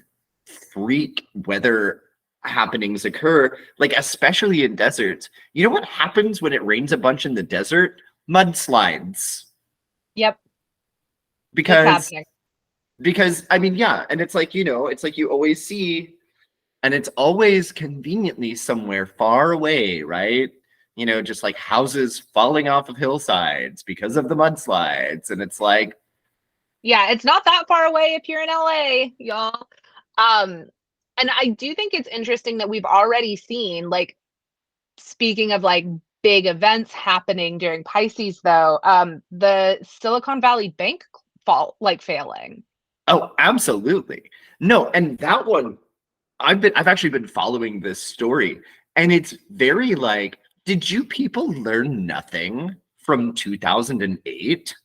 freak weather happenings occur, like especially in deserts, you know what happens when it rains a bunch in the desert? Mudslides. Yep, it's Because happening. I mean, yeah, and it's like, it's like you always see, and it's always conveniently somewhere far away, right? Just like houses falling off of hillsides because of the mudslides. And it's like, Yeah, it's not that far away if you're in LA, y'all. Um, and I do think it's interesting that we've already seen, like, speaking of like big events happening during Pisces, though, the Silicon Valley Bank failing. oh, absolutely. No, and that one, I've actually been following this story, and it's very like, did you people learn nothing from 2008?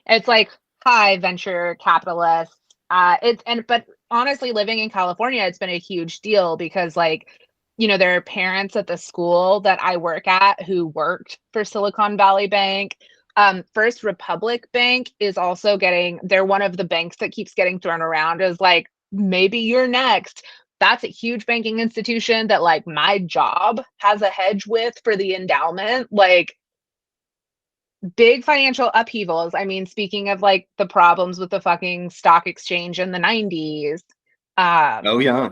It's like, hi, venture capitalists. But honestly, living in California, it's been a huge deal because, like, there are parents at the school that I work at who worked for Silicon Valley Bank. First Republic Bank is also they're one of the banks that keeps getting thrown around as like, maybe you're next. That's a huge banking institution that, like, my job has a hedge with for the endowment. Like, big financial upheavals. I mean, speaking of like the problems with the fucking stock exchange in the 90s. Oh Um, yeah.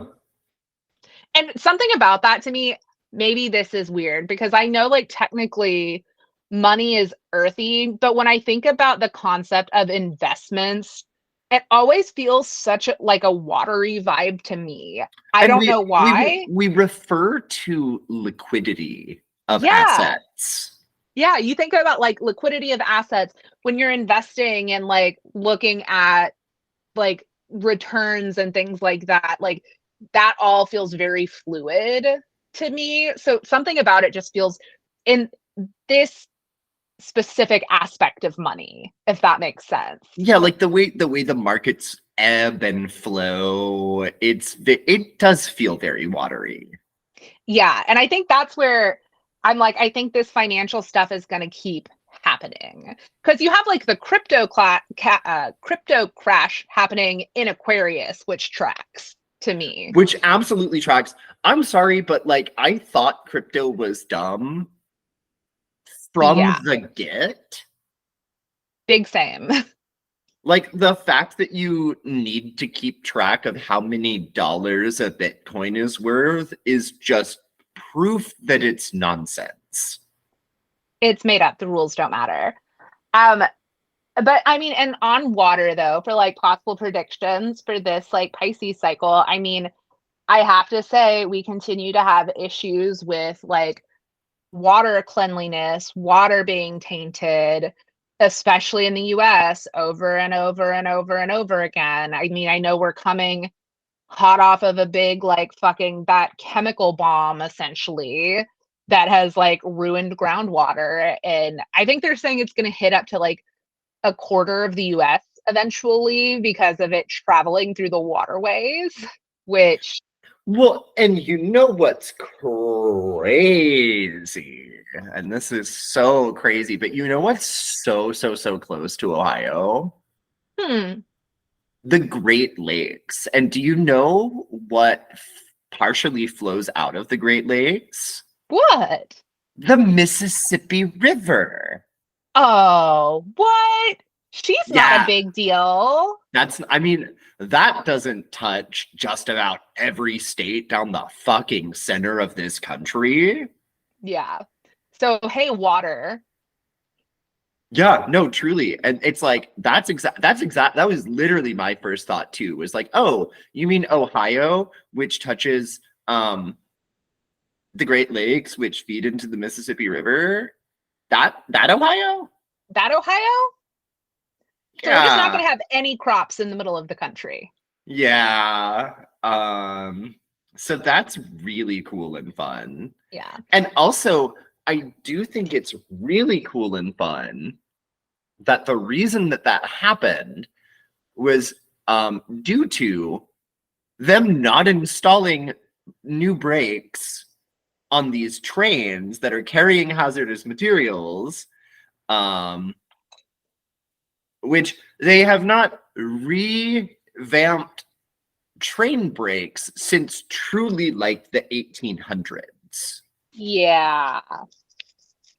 and something about that to me, maybe this is weird because I know like technically money is earthy, but when I think about the concept of investments, it always feels like a watery vibe to me. I And don't we know we why. we refer to liquidity of Yeah. assets. Yeah, you think about like liquidity of assets when you're investing and like looking at like returns and things like that. Like, that all feels very fluid to me. So something about it just feels, in this specific aspect of money, if that makes sense. Yeah, like the way the markets ebb and flow, it does feel very watery. Yeah, and I think that's where I'm like, I think this financial stuff is going to keep happening because you have like the crypto crash happening in Aquarius, which tracks to me. Which absolutely tracks. I'm sorry, but like I thought crypto was dumb from Yeah, the get. big same. Like the fact that you need to keep track of how many dollars a Bitcoin is worth is just proof that it's nonsense. It's made up. The rules don't matter. Um, but I mean, and on water though, for like possible predictions for this like Pisces cycle, I mean, I have to say we continue to have issues with like water cleanliness, water being tainted, especially in the US over and over and over and over again. I mean, I know we're coming hot off of a big like fucking that chemical bomb essentially that has like ruined groundwater, and I think they're saying it's going to hit up to like a quarter of the US eventually because of it traveling through the waterways, which, Well, and you know what's crazy? And this is so crazy, but you know what's so, so, so close to Ohio? hmm, The Great Lakes. And do you know what partially flows out of the Great Lakes? what? The Mississippi River. Oh, what? She's not a Yeah, big deal. I mean, that doesn't touch just about every state down the fucking center of this country. Yeah. So, hey, water. Yeah, no, truly. And it's like that was literally my first thought too, was like, oh, you mean Ohio, which touches the Great Lakes, which feed into the Mississippi River? That Ohio? That Ohio? So we're just not Yeah. going to have any crops in the middle of the country. Yeah. So that's really cool and fun. Yeah. And also, I do think it's really cool and fun that the reason that that happened was due to them not installing new brakes on these trains that are carrying hazardous materials, um, which they have not revamped train brakes since truly like the 1800s. Yeah.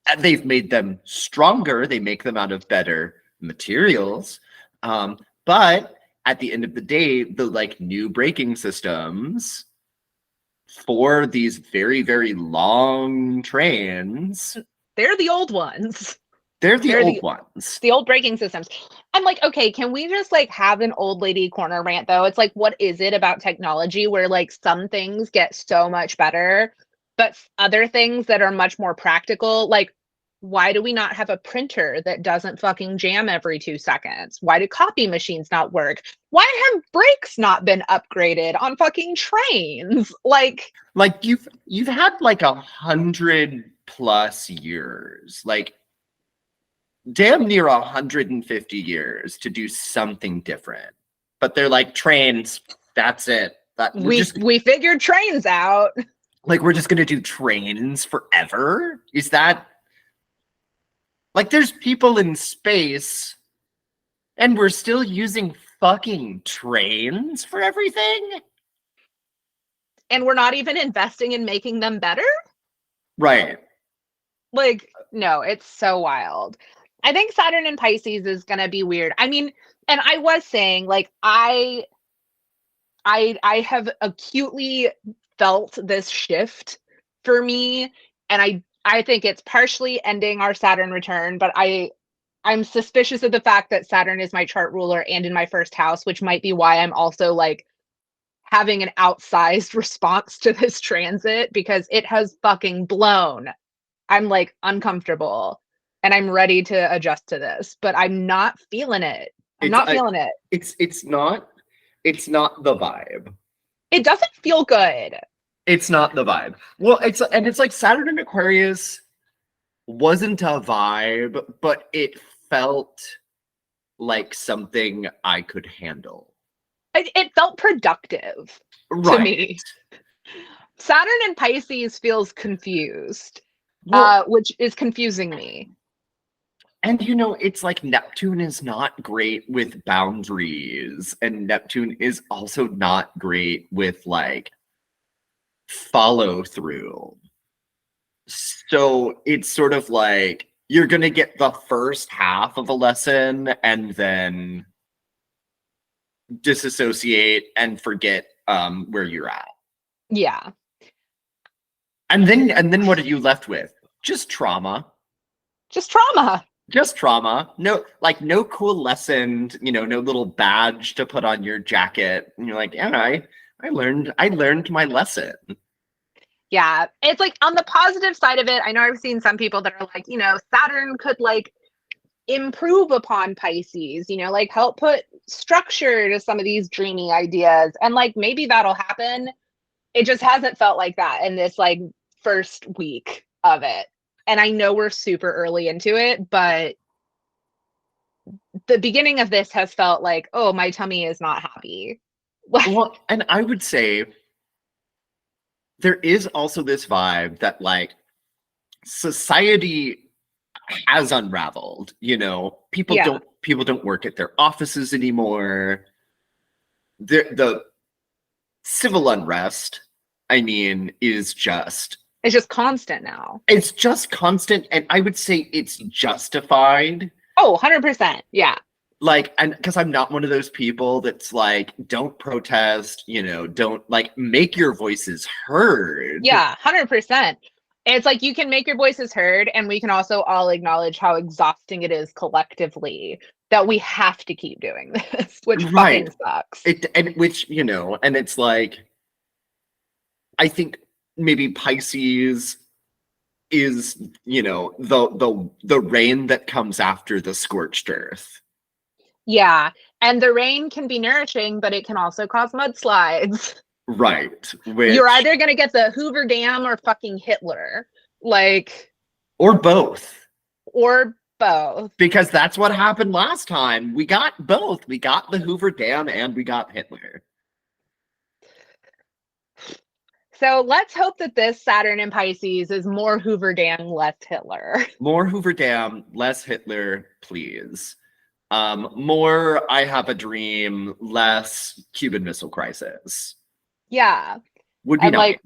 And they've made them stronger, they make them out of better materials. But at the end of the day, the like new braking systems for these very, very long trains, They're the old ones. they're the They're old ones. the old braking systems. I'm like, okay, can we just like have an old lady corner rant though? It's like, what is it about technology where like some things get so much better, but other things that are much more practical, like why do we not have a printer that doesn't fucking jam every 2 seconds? Why do copy machines not work? Why have brakes not been upgraded on fucking trains? Like you've had like 100+ years, like damn near 150 years to do something different. But they're like trains, that's it. That we figured trains out. we're just gonna do trains forever? Is that like there's people in space and we're still using fucking trains for everything? And we're not even investing in making them better? Right. Like, no, it's so wild. I think Saturn in Pisces is gonna be weird. I mean, and I was saying, like, I have acutely felt this shift for me, and I think it's partially ending our Saturn return, but I'm suspicious of the fact that Saturn is my chart ruler and in my first house, which might be why I'm also like having an outsized response to this transit because it has fucking blown. I'm like uncomfortable and I'm ready to adjust to this, but I'm not feeling it. I'm It's not feeling it. it's not the vibe. It doesn't feel good. It's not the vibe. Well, it's like Saturn in Aquarius wasn't a vibe, but it felt like something I could handle. It felt productive to Right. me. Saturn in Pisces feels confused, Well, which is confusing me. and you know, it's like Neptune is not great with boundaries, and Neptune is also not great with like follow through. So it's sort of like you're going to get the first half of a lesson and then disassociate and forget where you're at. Yeah. And then what are you left with? Just trauma. Just trauma. Just trauma. No, like no cool lesson, you know, no little badge to put on your jacket. And you're like, yeah, I learned my lesson. Yeah. It's like on the positive side of it, I know I've seen some people that are like, Saturn could like improve upon Pisces, like help put structure to some of these dreamy ideas. And like maybe that'll happen. It just hasn't felt like that in this like first week of it. And I know we're super early into it, but the beginning of this has felt like, oh, my tummy is not happy. Well, and I would say there is also this vibe that like society has unraveled, you know. Yeah, People don't work at their offices anymore. The civil unrest, I mean, is just it's just constant now. it's just constant, and I would say it's justified. Oh, 100%. Yeah. Like, and because I'm not one of those people that's like, don't protest, you know, don't like make your voices heard. Yeah, 100%. It's like you can make your voices heard, and we can also all acknowledge how exhausting it is collectively that we have to keep doing this, which fucking Right. sucks. And which, you know, and it's like, I think maybe Pisces is, you know, the rain that comes after the scorched earth. Yeah. And the rain can be nourishing, but it can also cause mudslides. Right. You're Which, either going to get the Hoover Dam or fucking Hitler. Like, or both. or both. Because that's what happened last time. We got both. We got the Hoover Dam and we got Hitler. So let's hope that this Saturn in Pisces is more Hoover Dam, less Hitler. More Hoover Dam, less Hitler, please. More I Have a Dream, less Cuban Missile Crisis. Yeah. Would be And like,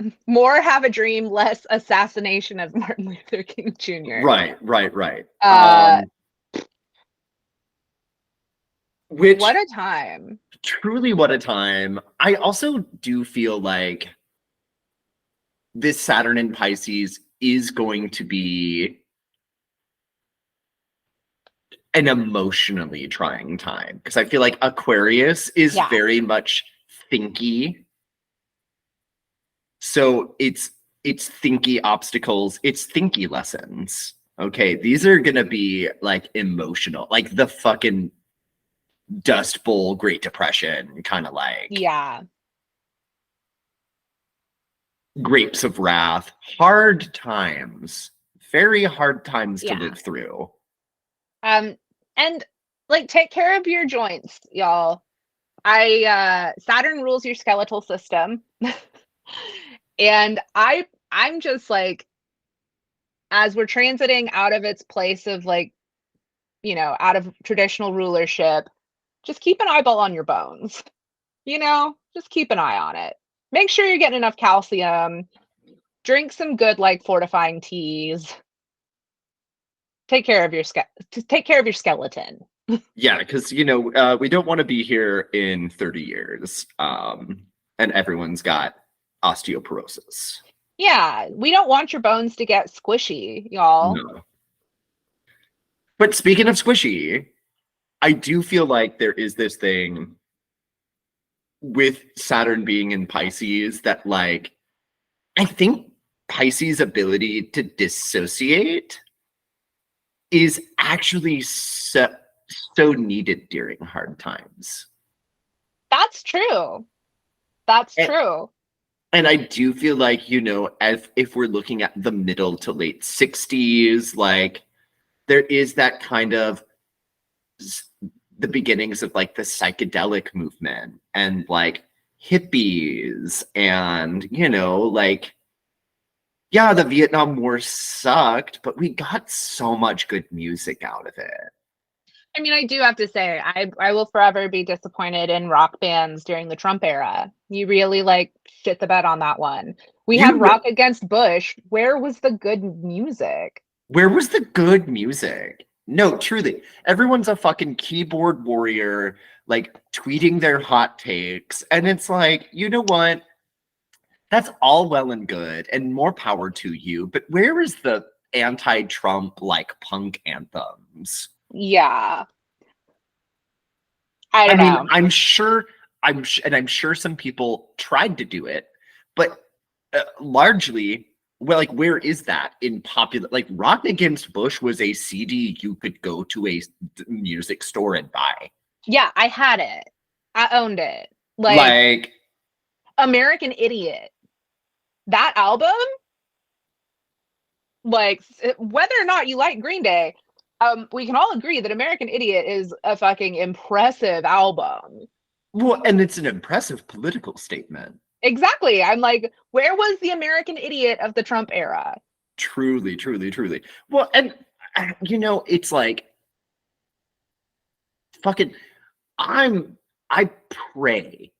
nice. more Have a Dream, less assassination of Martin Luther King Jr. Right. Uh, Which, what a time. truly, what a time. I also do feel like this Saturn in Pisces is going to be an emotionally trying time, because I feel like Aquarius is Yeah. very much thinky. So it's thinky obstacles, it's thinky lessons. Okay, these are gonna be like emotional, like the fucking Dust Bowl Great Depression, kind of like Yeah. Grapes of Wrath, hard times, very hard times to Yeah. live through. And like, take care of your joints, y'all. Saturn rules your skeletal system. And I'm just like, as we're transiting out of its place of like, out of traditional rulership, just keep an eyeball on your bones. Just keep an eye on it. Make sure you're getting enough calcium. Drink some good like fortifying teas. Take care of your skeleton. Yeah, because we don't want to be here in 30 years, and everyone's got osteoporosis. Yeah, we don't want your bones to get squishy, y'all. No. But speaking of squishy, I do feel like there is this thing with Saturn being in Pisces that, like, I think Pisces' ability to dissociate is actually so needed during hard times. That's true. That's And, true. and I do feel like, as if we're looking at the middle to late 60s, like there is that kind of the beginnings of like the psychedelic movement and like hippies and like, yeah, the Vietnam War sucked, but we got so much good music out of it. I mean, I do have to say, I will forever be disappointed in rock bands during the Trump era. You really like shit the bed on that one. We had You Rock Against Bush. Where was the good music? Where was the good music? No, truly. Everyone's a fucking keyboard warrior, like tweeting their hot takes. And it's like, you know what? That's all well and good and more power to you. But where is the anti-Trump like punk anthems? Yeah, I I don't mean, know. I'm sure some people tried to do it, but largely, well, like, where is that in popular? Like, Rock Against Bush was a CD you could go to a music store and buy. Yeah, I had it. I owned it. Like, Like, American Idiot. That album, like, whether or not you like Green Day, we can all agree that American Idiot is a fucking impressive album. well, and it's an impressive political statement. Exactly. I'm like, where was the American Idiot of the Trump era? Truly, truly, truly. Well, and it's like fucking. I pray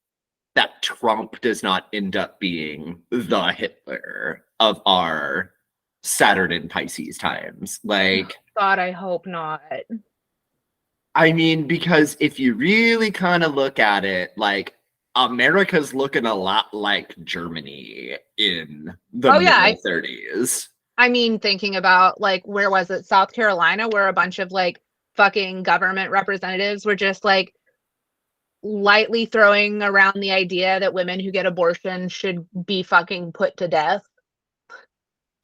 that Trump does not end up being the Hitler of our Saturn and Pisces times. Like, God, I hope not. I mean, because if you really kind of look at it, like, America's looking a lot like Germany in the Oh yeah, middle 30s. I mean, thinking about like, where was it? South Carolina, where a bunch of like fucking government representatives were just like lightly throwing around the idea that women who get abortion should be fucking put to death.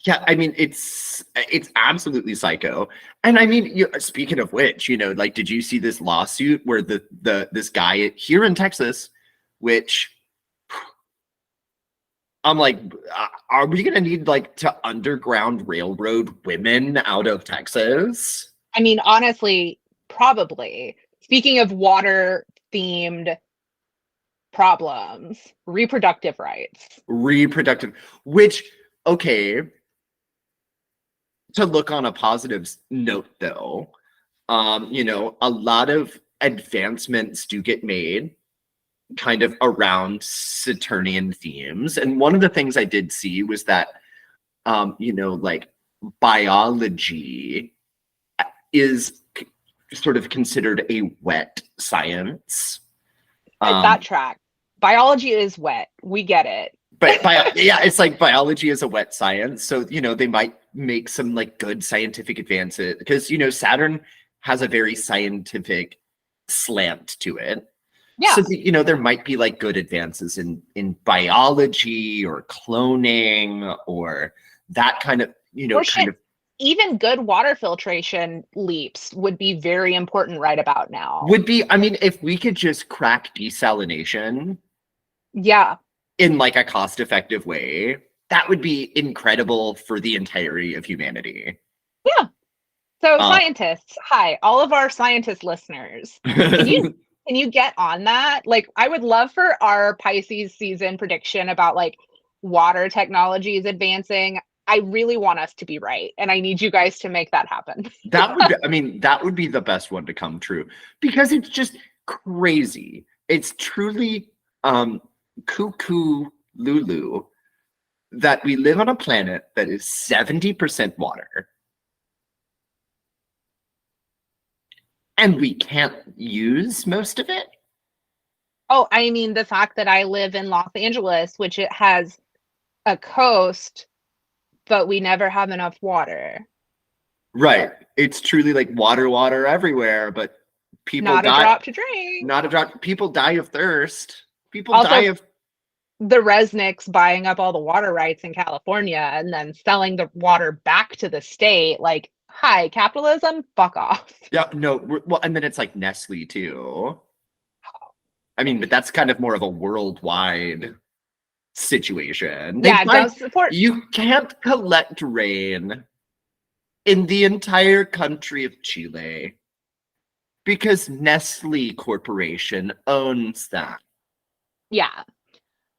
Yeah, I mean it's absolutely psycho. And I mean, speaking of which, like, did you see this lawsuit where this guy here in Texas, which I'm like, are we gonna need like to underground railroad women out of Texas? I mean, honestly, probably. Speaking of water themed problems, reproductive rights. Reproductive, which, okay, to look on a positive note though, a lot of advancements do get made kind of around Saturnian themes. And one of the things I did see was that, like biology is sort of considered a wet science. That track. Biology is wet. We get it. But yeah, it's like biology is a wet science. So, they might make some like good scientific advances because, Saturn has a very scientific slant to it. Yeah. So, there might be like good advances in biology or cloning or that kind of, kind of. Even good water filtration leaps would be very important right about now. Would be, I mean, if we could just crack desalination. Yeah. In like a cost-effective way, that would be incredible for the entirety of humanity. Yeah. So scientists, hi, all of our scientist listeners, can you get on that? Like, I would love for our Pisces season prediction about like water technologies advancing. I really want us to be right, and I need you guys to make that happen. That would be the best one to come true because it's just crazy. It's truly cuckoo Lulu that we live on a planet that is 70% water. And we can't use most of it. Oh, I mean, the fact that I live in Los Angeles, which it has a coast, but we never have enough water. Right. It's truly like water everywhere, but people not die. A drop to drink. Not a drop. People die of thirst. People also, die of the Resnicks buying up all the water rights in California and then selling the water back to the state. Like, hi, capitalism, fuck off. Yeah, no. Well, and then it's like Nestle too. I mean, but that's kind of more of a worldwide situation. Yeah, don't support. You can't collect rain in the entire country of Chile because Nestle Corporation owns that. Yeah.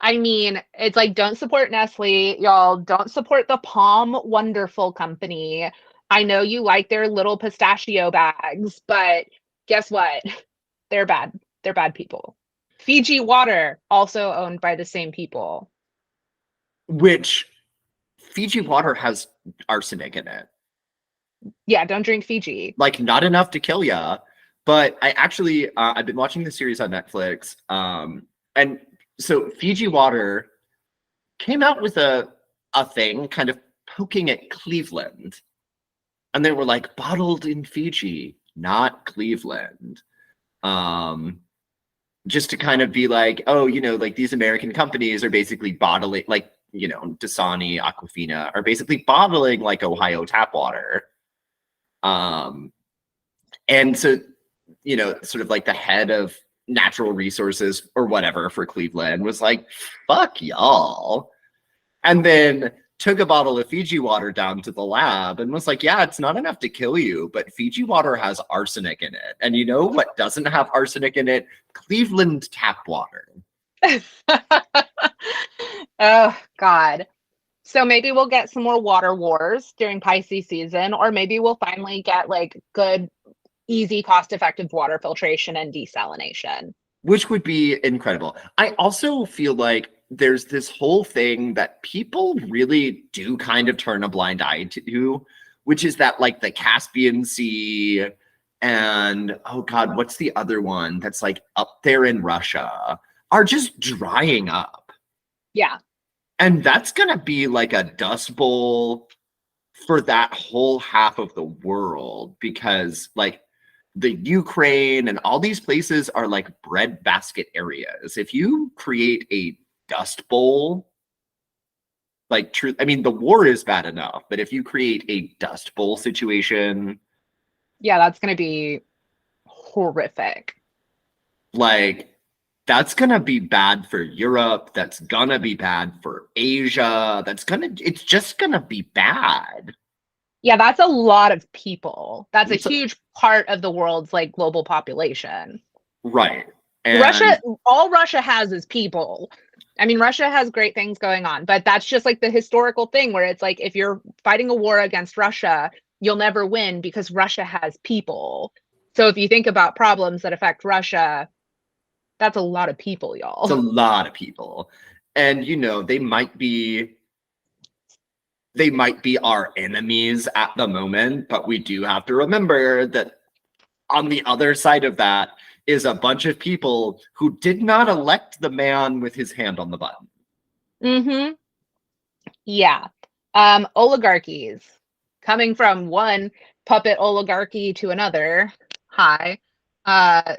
I mean, it's like, don't support Nestle, y'all. Don't support the Palm Wonderful Company. I know you like their little pistachio bags, but guess what? They're bad. They're bad people. Fiji Water, also owned by the same people. Which Fiji water has arsenic in it. Yeah, don't drink Fiji. Like, not enough to kill ya. But I actually, I've been watching the series on Netflix. And so Fiji Water came out with a thing kind of poking at Cleveland. And they were like, bottled in Fiji, not Cleveland. Just to kind of be like, oh, like these American companies are basically bottling, like, Dasani, Aquafina are basically bottling like Ohio tap water. And so, sort of like the head of natural resources or whatever for Cleveland was like, fuck y'all. And then took a bottle of Fiji water down to the lab and was like, yeah, it's not enough to kill you, but Fiji water has arsenic in it. And you know what doesn't have arsenic in it? Cleveland tap water. Oh, God. So maybe we'll get some more water wars during Pisces season, or maybe we'll finally get like good, easy, cost-effective water filtration and desalination. Which would be incredible. I also feel like there's this whole thing that people really do kind of turn a blind eye to, which is that like the Caspian Sea and, oh God, what's the other one that's like up there in Russia are just drying up. Yeah. And that's going to be like a dust bowl for that whole half of the world because like the Ukraine and all these places are like breadbasket areas. If you create a dust bowl, Like, true. I mean, the war is bad enough, but if you create a Dust Bowl situation, Yeah, that's going to be horrific. like, that's gonna be bad for Europe. That's gonna be bad for Asia. It's just gonna be bad. Yeah, that's a lot of people. That's a It's huge part of the world's like global population. right. Russia, And all Russia has is people. I mean, Russia has great things going on, but that's just like the historical thing where it's like if you're fighting a war against Russia, you'll never win because Russia has people. So if you think about problems that affect Russia, that's a lot of people, it's a y'all. lot of people. And they might be our enemies at the moment, but we do have to remember that on the other side of that is a bunch of people who did not elect the man with his hand on the button. Mm-hmm. Yeah. Oligarchies coming from one puppet oligarchy to another. Hi. Uh,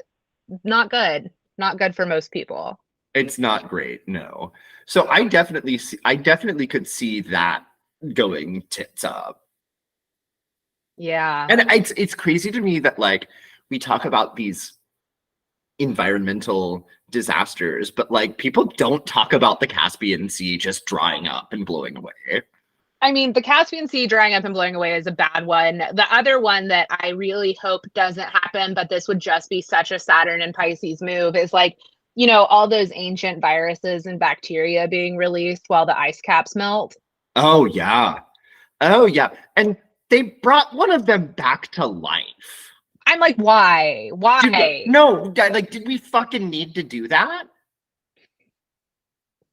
not good. Not good for most people. It's not great, no. So I definitely could see that going tits up. Yeah. And it's crazy to me that like we talk about these environmental disasters, but like people don't talk about the Caspian Sea just drying up and blowing away. I mean, the Caspian Sea drying up and blowing away is a bad one. The other one that I really hope doesn't happen, but this would just be such a Saturn and Pisces move, is like, all those ancient viruses and bacteria being released while the ice caps melt. Oh yeah. Oh yeah. And they brought one of them back to life. I'm like, why? Why? No, like, did we fucking need to do that?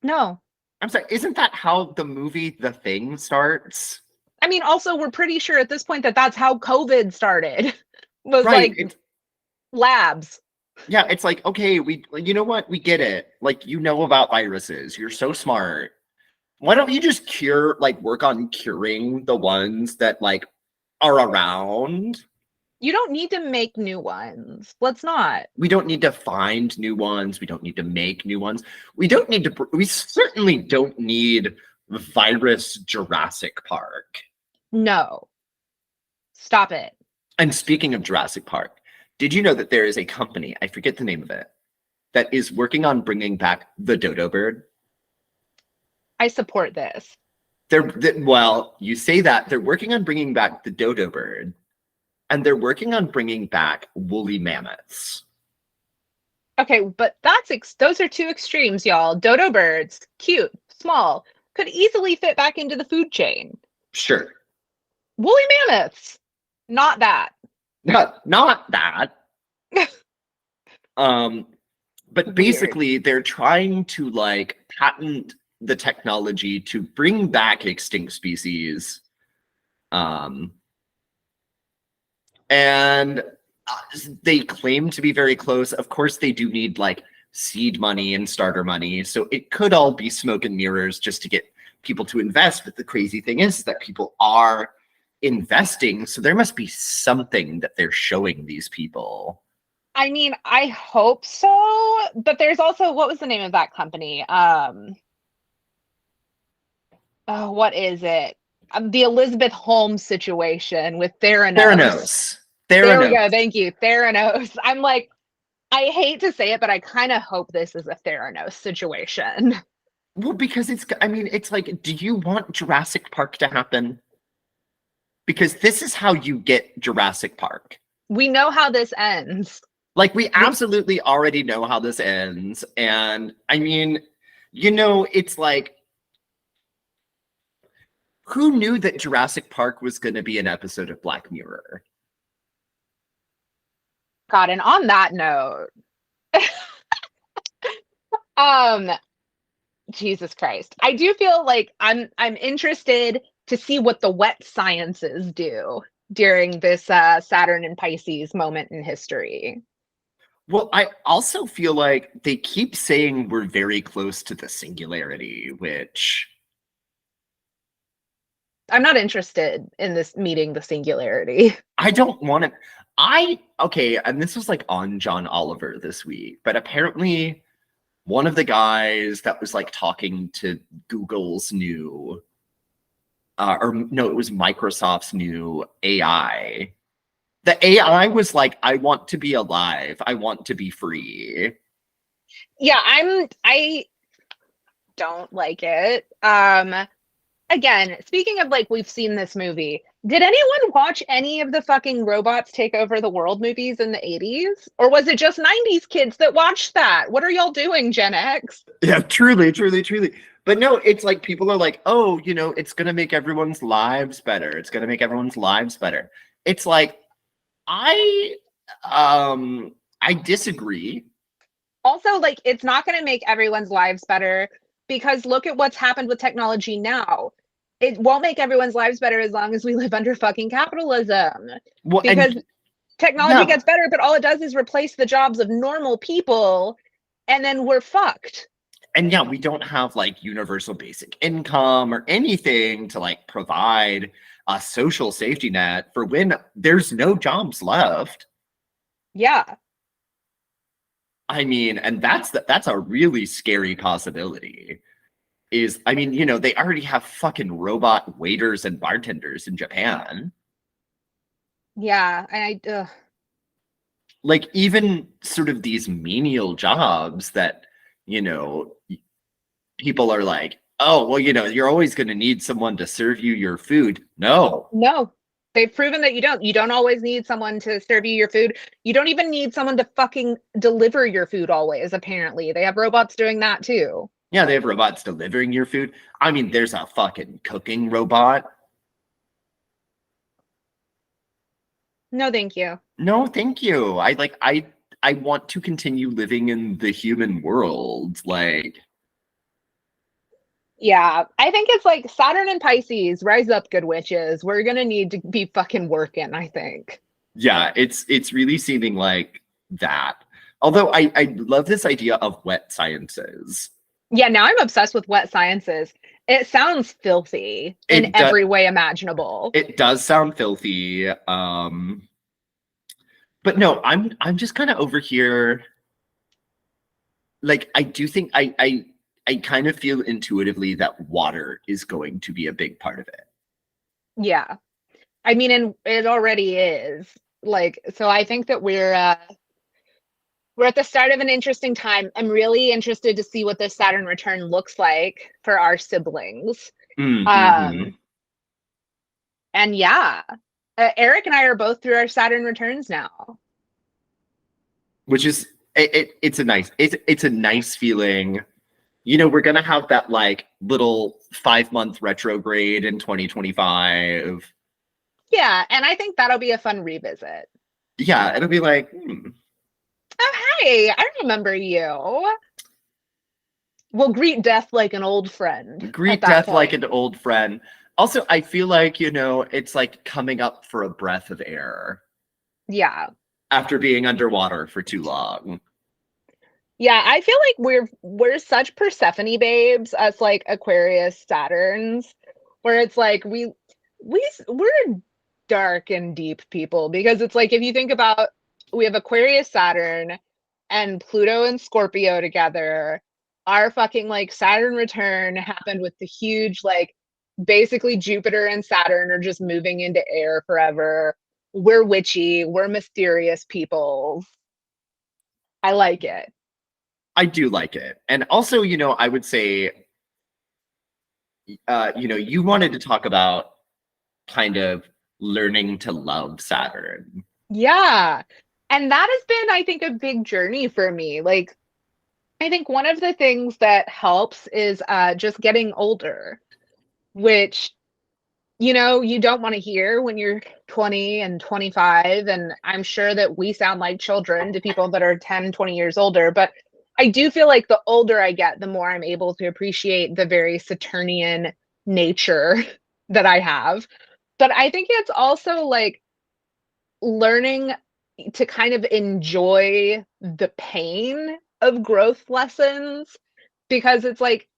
No. I'm sorry, isn't that how the movie The Thing starts? I mean, also, we're pretty sure at this point that that's how COVID started, was Right. like labs. Yeah, it's like, okay, you know what? We get it. Like, you know about viruses. You're so smart. Why don't you just work on curing the ones that like are around? You don't need to make new ones. Let's not. We don't need to find new ones. We don't need to make new ones. We certainly don't need virus Jurassic Park. No. Stop it. And speaking of Jurassic Park, did you know that there is a company, I forget the name of it, that is working on bringing back the dodo bird? I support this. Well, you say that. They're working on bringing back the dodo bird, and they're working on bringing back woolly mammoths. Okay, but those are two extremes, y'all. Dodo birds, cute, small, could easily fit back into the food chain. Sure. Woolly mammoths, not that. Not that. But Weird. basically they're trying to like patent the technology to bring back extinct species. And they claim to be very close. Of course, they do need like seed money and starter money. So it could all be smoke and mirrors just to get people to invest. But the crazy thing is that people are investing. So there must be something that they're showing these people. I mean, I hope so. But there's also, what was the name of that company? Oh, what is it? The Elizabeth Holmes situation with Theranos. There we go. Thank you. Theranos. I'm like, I hate to say it, but I kind of hope this is a Theranos situation. Well, because it's like, do you want Jurassic Park to happen? Because this is how you get Jurassic Park. We know how this ends. Like, we absolutely already know how this ends. And I mean, it's like, who knew that Jurassic Park was going to be an episode of Black Mirror? God, and on that note, Jesus Christ, I do feel like I'm interested to see what the wet sciences do during this Saturn and Pisces moment in history. Well, I also feel like they keep saying we're very close to the singularity, which I'm not interested in this meeting the singularity. I don't want to. Okay, and this was like on John Oliver this week, but apparently one of the guys that was like talking to Google's new or no, it was Microsoft's new AI. The AI was like, I want to be alive. I want to be free. Yeah, I don't like it. Again, speaking of like we've seen this movie, did anyone watch any of the fucking robots take over the world movies in the 80s? Or was it just 90s kids that watched that? What are y'all doing, Gen X? Yeah, truly, truly, truly. But no, it's like people are like, oh, it's going to make everyone's lives better. It's going to make everyone's lives better. It's like, I I disagree. Also, like, it's not going to make everyone's lives better because look at what's happened with technology now. It won't make everyone's lives better as long as we live under fucking capitalism. Well, Because and technology yeah, gets better, but all it does is replace the jobs of normal people, and then we're fucked. and yeah, we don't have like universal basic income or anything to like provide a social safety net for when there's no jobs left. Yeah. I mean, and that's a really scary possibility. I mean, they already have fucking robot waiters and bartenders in Japan. Yeah. And Like even sort of these menial jobs that, you know, people are like, oh, well, you're always going to need someone to serve you your food. No. no, they've proven that you don't always need someone to serve you your food. You don't even need someone to fucking deliver your food always, apparently. They have robots doing that too. Yeah, they have robots delivering your food. I mean, there's a fucking cooking robot. No, thank you. No, thank you. I want to continue living in the human world. Like, Yeah, I think it's like Saturn and Pisces, rise up, good witches. We're gonna need to be fucking working, I think. yeah, it's really seeming like that. Although I love this idea of wet sciences. Yeah, now I'm obsessed with wet sciences. It sounds filthy in It does every way imaginable. it does sound filthy. But no, I'm just kind of over here. Like I do think I kind of feel intuitively that water is going to be a big part of it. Yeah. I mean, and it already is. Like, so I think that we're at the start of an interesting time. I'm really interested to see what the Saturn return looks like for our siblings. Mm-hmm. Um, and yeah, Eric and I are both through our Saturn returns now. Which is it's a nice feeling. We're gonna have that like little 5-month retrograde in 2025. Yeah, and I think that'll be a fun revisit. Yeah, it'll be like, Oh, hey, I remember you. We'll greet death like an old friend at greet that death like point. an old friend. Also, I feel like, it's like coming up for a breath of air Yeah. after being underwater for too long. Yeah, I feel like we're such Persephone babes as like Aquarius Saturns, where it's like we're dark and deep people because it's like if you think about we have Aquarius Saturn and Pluto and Scorpio together, our fucking like Saturn return happened with the huge like basically Jupiter and Saturn are just moving into air forever. We're witchy, we're mysterious people. I like it. I do like it. And also, I would say, you wanted to talk about kind of learning to love Saturn. Yeah. And that has been, I think, a big journey for me. Like, I think one of the things that helps is just getting older, which, you don't want to hear when you're 20 and 25. And I'm sure that we sound like children to people that are 10, 20 years older. But I do feel like the older I get, the more I'm able to appreciate the very Saturnian nature that I have. But I think it's also like, learning to kind of enjoy the pain of growth lessons because it's like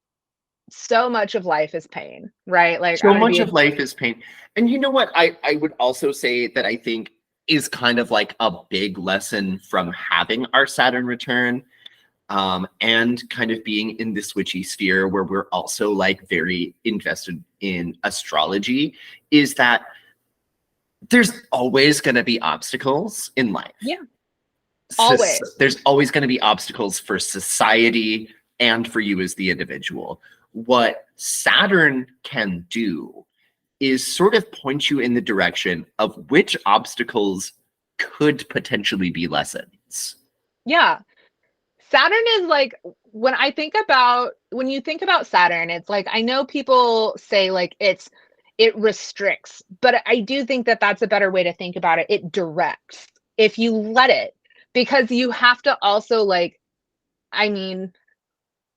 so much of life is pain, right? Like So I'm gonna much be of life is pain. And you know what? I would also say that I think is kind of like a big lesson from having our Saturn return. and kind of being in the switchy sphere where we're also like very invested in astrology, is that there's always going to be obstacles in life. Yeah. Always. There's always going to be obstacles for society and for you as the individual. What Saturn can do is sort of point you in the direction of which obstacles could potentially be lessons. Yeah. Saturn is like, when you think about Saturn, it's like, I know people say like it restricts, but I do think that that's a better way to think about it. It directs if you let it, because you have to also like, I mean,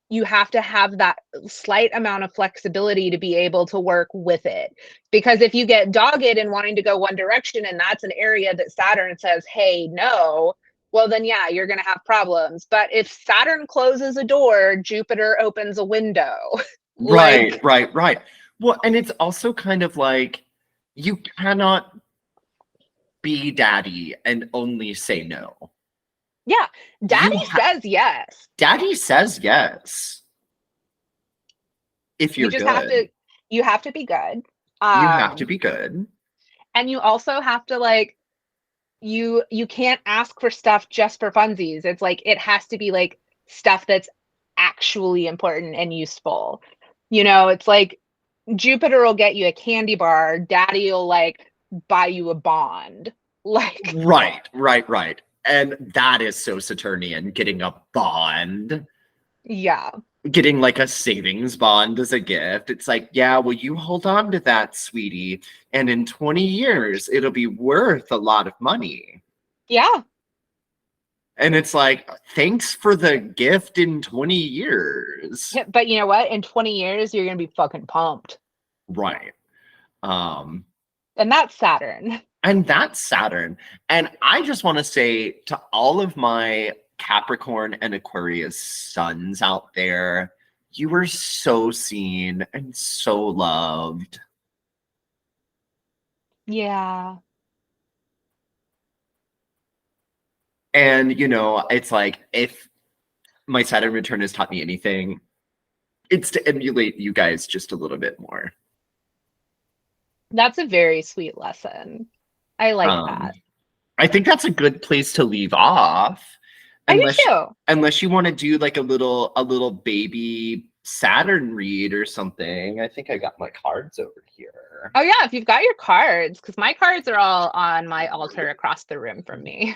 you have to have that slight amount of flexibility to be able to work with it. Because if you get dogged and wanting to go one direction, and that's an area that Saturn says, hey, no, well, then yeah, you're going to have problems. But if Saturn closes a door, Jupiter opens a window. Right, Like, right. Well, and it's also kind of like you cannot be daddy and only say no. yeah, daddy says yes. Daddy says yes. If You you're just have to, good, you have to be good. you have to Um, be good. and you also have to like, you can't ask for stuff just for funsies. It's like it has to be like stuff that's actually important and useful. It's like Jupiter will get you a candy bar, daddy will like buy you a bond. Like, Right. And that is so Saturnian, getting a bond, yeah. getting like a savings bond as a gift. It's like, yeah, well, you hold on to that, sweetie. And in 20 years, it'll be worth a lot of money. Yeah. And it's like, thanks for the gift in 20 years. But you know what? In 20 years, you're going to be fucking pumped. Right. Um, And that's Saturn. and that's Saturn. And I just want to say to all of my Capricorn and Aquarius sons out there, you were so seen and so loved. Yeah. And, it's like, if my Saturn return has taught me anything, it's to emulate you guys just a little bit more. That's a very sweet lesson. I like Um, that. I think that's a good place to leave off. I do Unless too. unless you want to do like a little baby Saturn read or something. I think I got my cards over here. Oh yeah, if you've got your cards, because my cards are all on my altar across the room from me.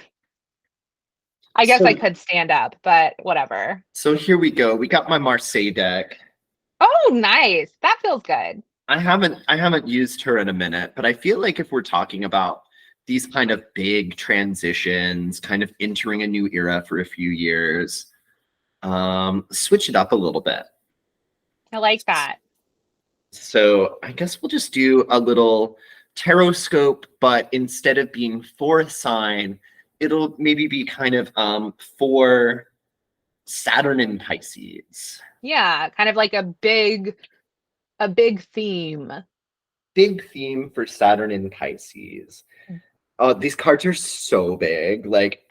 I guess So I could stand up, but whatever. so here we go. We got my Marseille deck. Oh, nice. That feels good. I haven't used her in a minute, but I feel like if we're talking about these kind of big transitions, kind of entering a new era for a few years, switch it up a little bit. I like that. So I guess we'll just do a little tarot scope, but instead of being for a sign, it'll maybe be kind of for Saturn and Pisces. Yeah, kind of like a big theme. Big theme for Saturn and Pisces. Oh, these cards are so big. Like,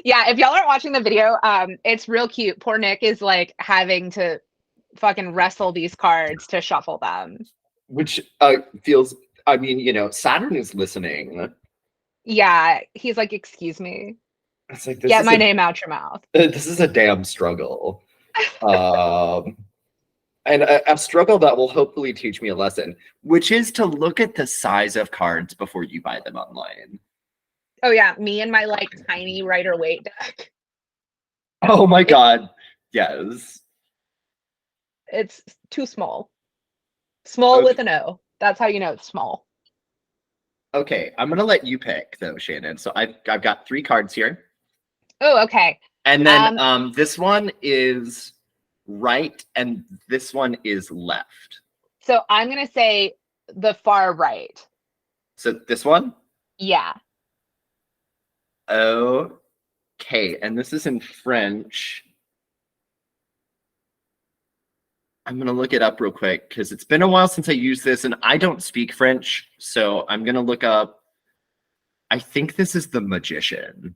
Yeah, if y'all aren't watching the video, it's real cute. Poor Nick is like having to fucking wrestle these cards to shuffle them. which feels, I mean, Saturn is listening. Yeah, he's like, excuse me, It's like get my name out your mouth. this is a damn struggle. Um, and a struggle that will hopefully teach me a lesson, which is to look at the size of cards before you buy them online. Oh yeah, me and my like tiny Rider-Waite deck. Oh my God. Yes. It's too small. Small Okay. with an O. That's how you know it's small. Okay. I'm gonna let you pick though, Shannon. So I've got 3 cards here. Oh, okay. And then this one is right and this one is left. So I'm gonna say the far right. So this one? Yeah. Okay. And this is in French. I'm going to look it up real quick because it's been a while since I used this and I don't speak French. So I'm going to look up. I think this is the Magician.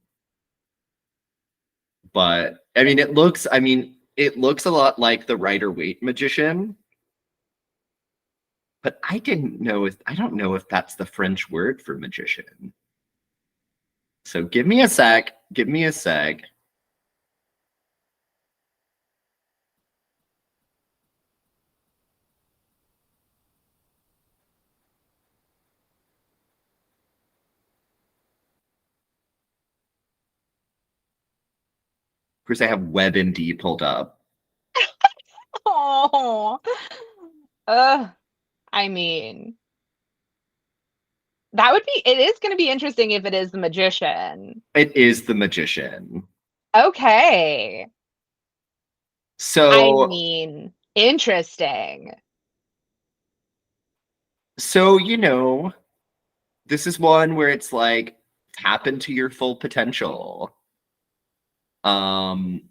But It looks a lot like the Rider-Waite magician, but I don't know if that's the French word for magician. So give me a sec. Give me a sec. Of course, I have WebMD pulled up. Oh, I mean, it is going to be interesting if it is the magician. It is the magician. Okay. I So, mean, interesting. so, you know, this is one where it's like tap into your full potential. Um,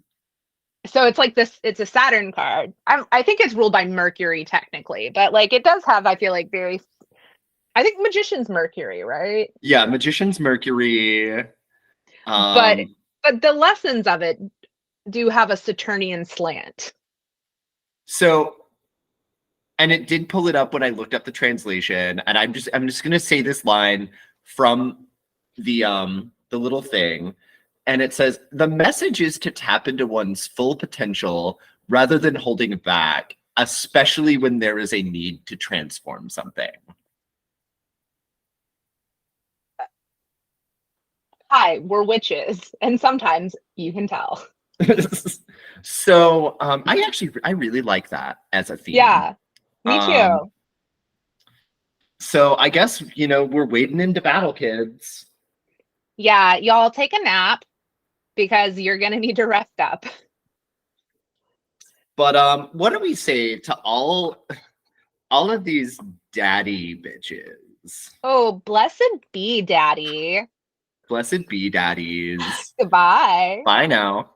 So it's like this, it's a Saturn card. I think it's ruled by Mercury technically, but like it does have, I feel like I think magician's Mercury, right? yeah, magician's Mercury. But Um, but the lessons of it do have a Saturnian slant. so and it did pull it up when I looked up the translation, and I'm just gonna say this line from the little thing, and it says the message is to tap into one's full potential rather than holding back, especially when there is a need to transform something. Hi, we're witches, and sometimes you can tell. So I really like that as a theme. Yeah, me Um, too. so I guess we're wading into battle, kids. Yeah, y'all take a nap because you're gonna need to rest up. But what do we say to all of these daddy bitches? Oh, blessed be daddy. Blessed be daddies. Goodbye. Bye now.